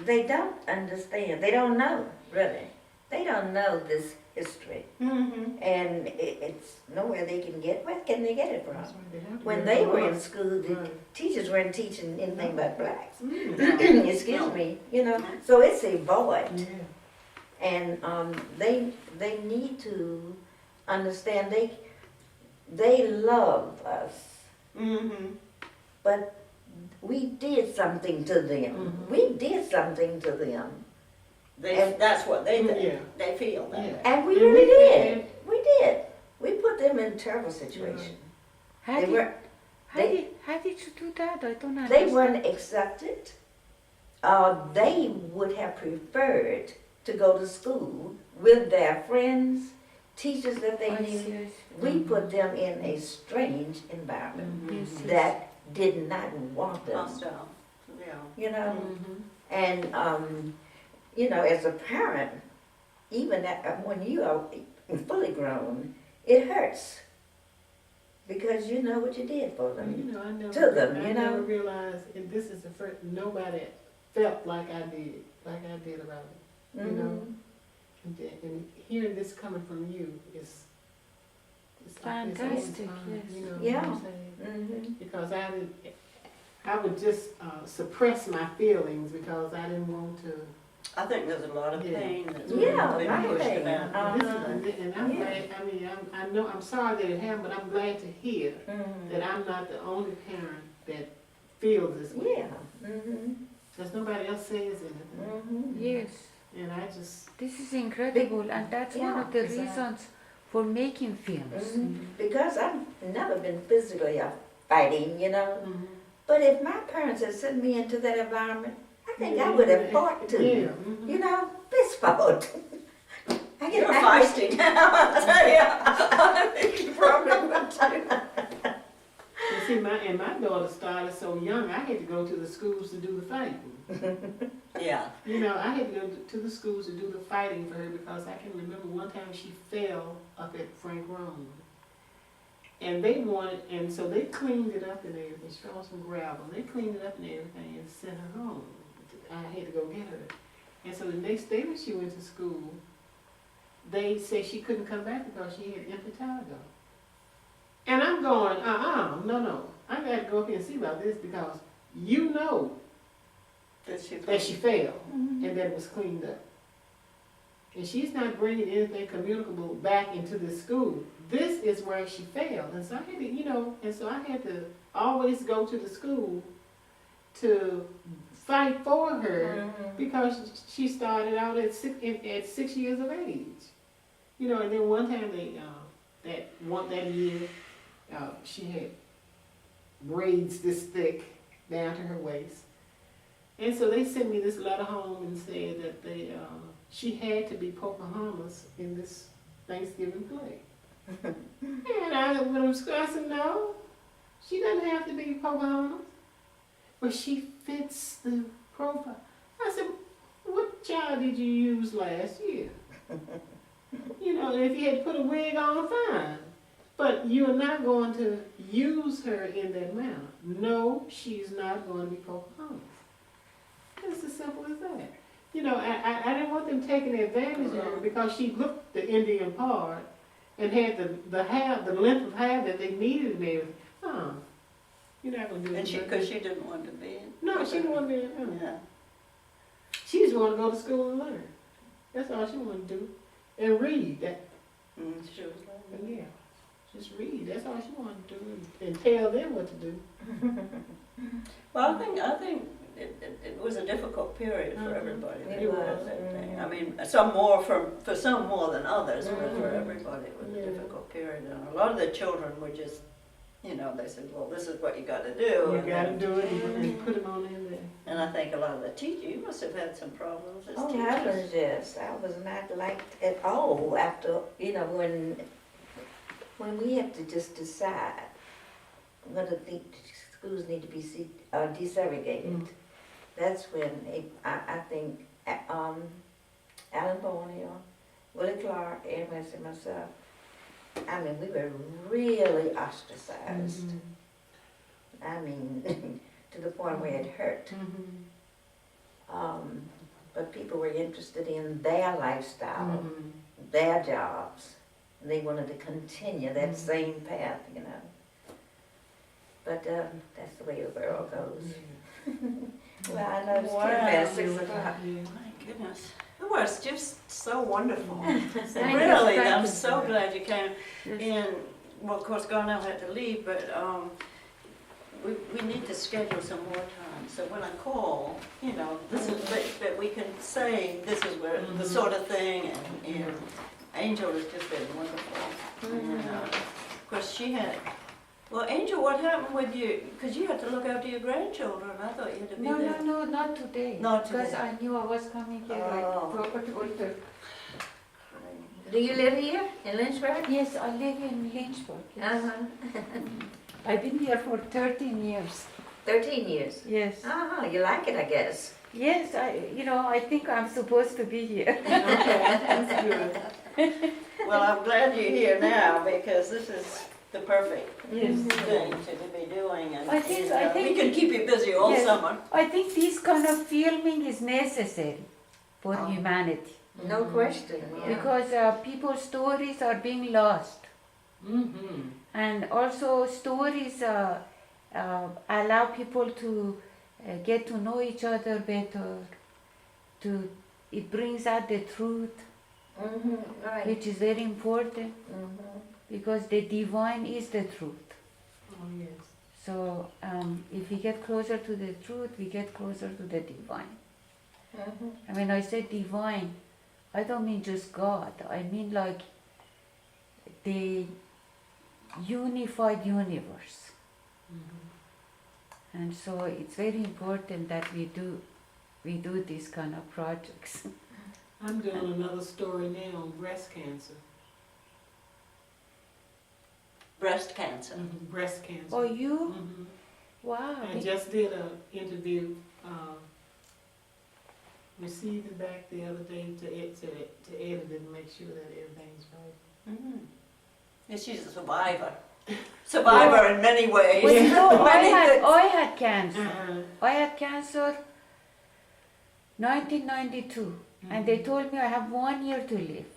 they don't understand, they don't know, really. They don't know this history. Mm-hmm. And it's nowhere they can get, where can they get it That's from? why they have to When get they a were in lot. school, the Right. teachers weren't teaching anything but blacks. Mm. Excuse me, you know, so it's a void. Yeah. And they need to understand, they love us, Mm-hmm. but we did something to them. Mhm. We did something to them. That's what they think. Yeah. They feel that. Yeah. And we And really we did. did. We did. We put them in a terrible situation. how They did, were how did you do that? I don't they understand. weren't accepted. They would have preferred to go to school with their friends, teachers that they I knew. see, I see. We put them in a strange environment Yes, yes. that did not want them, Hostile. Yeah. you know? Mm-hmm. And, you know, as a parent, even when you are fully grown, it hurts. Because you know what you did for You them. know, I never, To them, I you never know? realized, and this is the first, nobody felt like I did about it, you know? And hearing this coming from you is Fantastic, yes. You know Yeah. what I'm saying? Mm-hmm. Because I would just suppress my feelings because I didn't want to. I think there's a lot of Yeah. pain that's Yeah, been right. pushed about. And I'm Yeah. glad, I mean, I know, I'm sorry that it happened, but I'm glad to hear Mm-hmm. that I'm not the only parent that feels this way. Yeah. Mm-hmm. Because nobody else says anything. Mm-hmm. Yes, And I just, this is incredible, and that's one of the Yeah, exactly. reasons for making films. Mm-hmm. Because I've never been physically fighting, you know. mhm. But if my parents had sent me into that environment, I think I would have fought too. Yeah. mhm. You know, fist fought. I You're I feisty now, I tell you. I think you probably would too. And see, my daughter started so young, I had to go to the schools to do the fighting. Yeah. You know, I had to go to the schools to do the fighting for her because I can remember one time she fell up at Frank Road. And they wanted, and so they cleaned it up and everything, she found some gravel, they cleaned it up and everything and sent her home. I had to go get her. And so the next day when she went to school, they said she couldn't come back because she had impetigo. And I'm going, no, I gotta go up here and see about this because you know That she that she fell and that it was cleaned up. and she's not bringing anything communicable back into the school. This is where she failed, and so I had to, and so I had to always go to the school to fight for her because she started out at 6 years of age. And then one time that year, she had braids this thick down to her waist. And so they sent me this letter home and said that she had to be Pocahontas in this Thanksgiving play. And I went to school, I said, no, she doesn't have to be Pocahontas, but she fits the profile. I said, what child did you use last year? If you had put a wig on, fine. But you're not going to use her in that manner. No, she's not going to be Pocahontas. It's as simple as that. I didn't want them taking advantage of her because she looked the Indian part and had the length of hair that they needed and everything. You're not going to do it. Because she didn't want to be in. No, she didn't want to be in. Yeah. She just wanted to go to school and learn. That's all she wanted to do. And read. She was like, Yeah. Just read. That's all she wanted to do, and tell them what to do. well, I think it was a difficult period for everybody. It was. I mean, for some more than others, but for everybody it was a difficult period. And a lot of the children were just, they said, well, this is what you got to do. You and got to do it and put them on in there. And I think a lot of the teachers, you must have had some problems as Oh, teachers. heavens, yes. I was not liked at all after, when we had to just decide whether the schools need to be desegregated. That's when I think Alan Borneo, Willie Clark, and myself, I mean, we were really ostracized. I mean, to the point where it hurt. But people were interested in their lifestyle, their jobs. And they wanted to continue that same path, But that's the way the world goes. Well, I know it's 6 o'clock. My goodness. It was just so wonderful. Thank you, Really, thank I'm you. so glad you came. Yes. And, well, of course, Garnell had to leave, but we need to schedule some more time. So when I call, this is, but we can say this is where the sort of thing, and Angel has just been wonderful. And, of course, she had. Well, Angel, what happened with you? Because you had to look after your grandchildren. I thought you had to be there. No, not today. Not Because today. I knew I was coming here Oh. like proper holder. Do you live here in Lynchburg? Yes, I live in Lynchburg. Yes. I've been here for 13 years. 13 years. Yes. You like it, I guess. Yes, I think I'm supposed to be here. That's good. Well, I'm glad you're here now because this is the perfect Yes. thing to be doing. And I think- we can keep you busy all Yes. summer. I think this kind of filming is necessary for humanity. No question. Yeah. Because people's stories are being lost. And also stories allow people to get to know each other better. It brings out the truth, Right. which is very important because the divine is the truth. Oh, yes. So if we get closer to the truth, we get closer to the divine. And when I say divine, I don't mean just God. I mean like the unified universe. And so it's very important that we do these kind of projects. I'm doing another story now on breast cancer. Breast cancer. Breast cancer. Oh, you? Mhm. Wow. I just did an interview, received it back the other day to edit it and make sure that everything's right. Yeah, she's a survivor. Survivor in many ways. Well, you know, Many things. I had cancer. Uh-huh. I had cancer 1992, and they told me I have 1 year to live.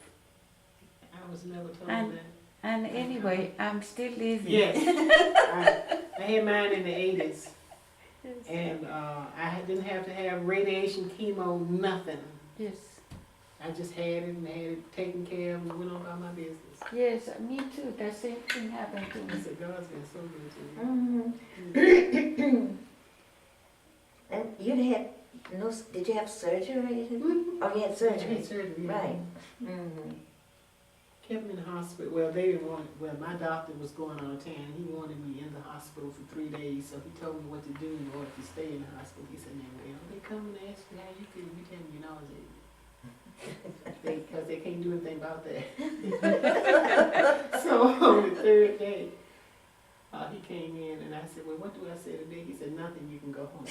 I was never told And- that. And anyway, I'm still living. Yes. I had mine in the 80s. And I didn't have to have radiation, chemo, nothing. Yes. I just had it and had it taken care of and went on about my business. Yes, me too. The same thing happened to I me. said, God's been so good to me. Mhm. And you had no, did you have surgery or anything? Oh, you had I surgery, had surgery. Yeah. right. Mhm. Kept me in the hospital. Well, they didn't want. Well, my doctor was going on a tan. He wanted me in the hospital for 3 days, so he told me what to do in order to stay in the hospital. He said, "Now, well, they come and ask you how you feel. You tell me you're nauseated." Because they can't do anything about that. So on the 3rd day, he came in and I said, "Well, what do I say today?" He said, "Nothing. You can go home."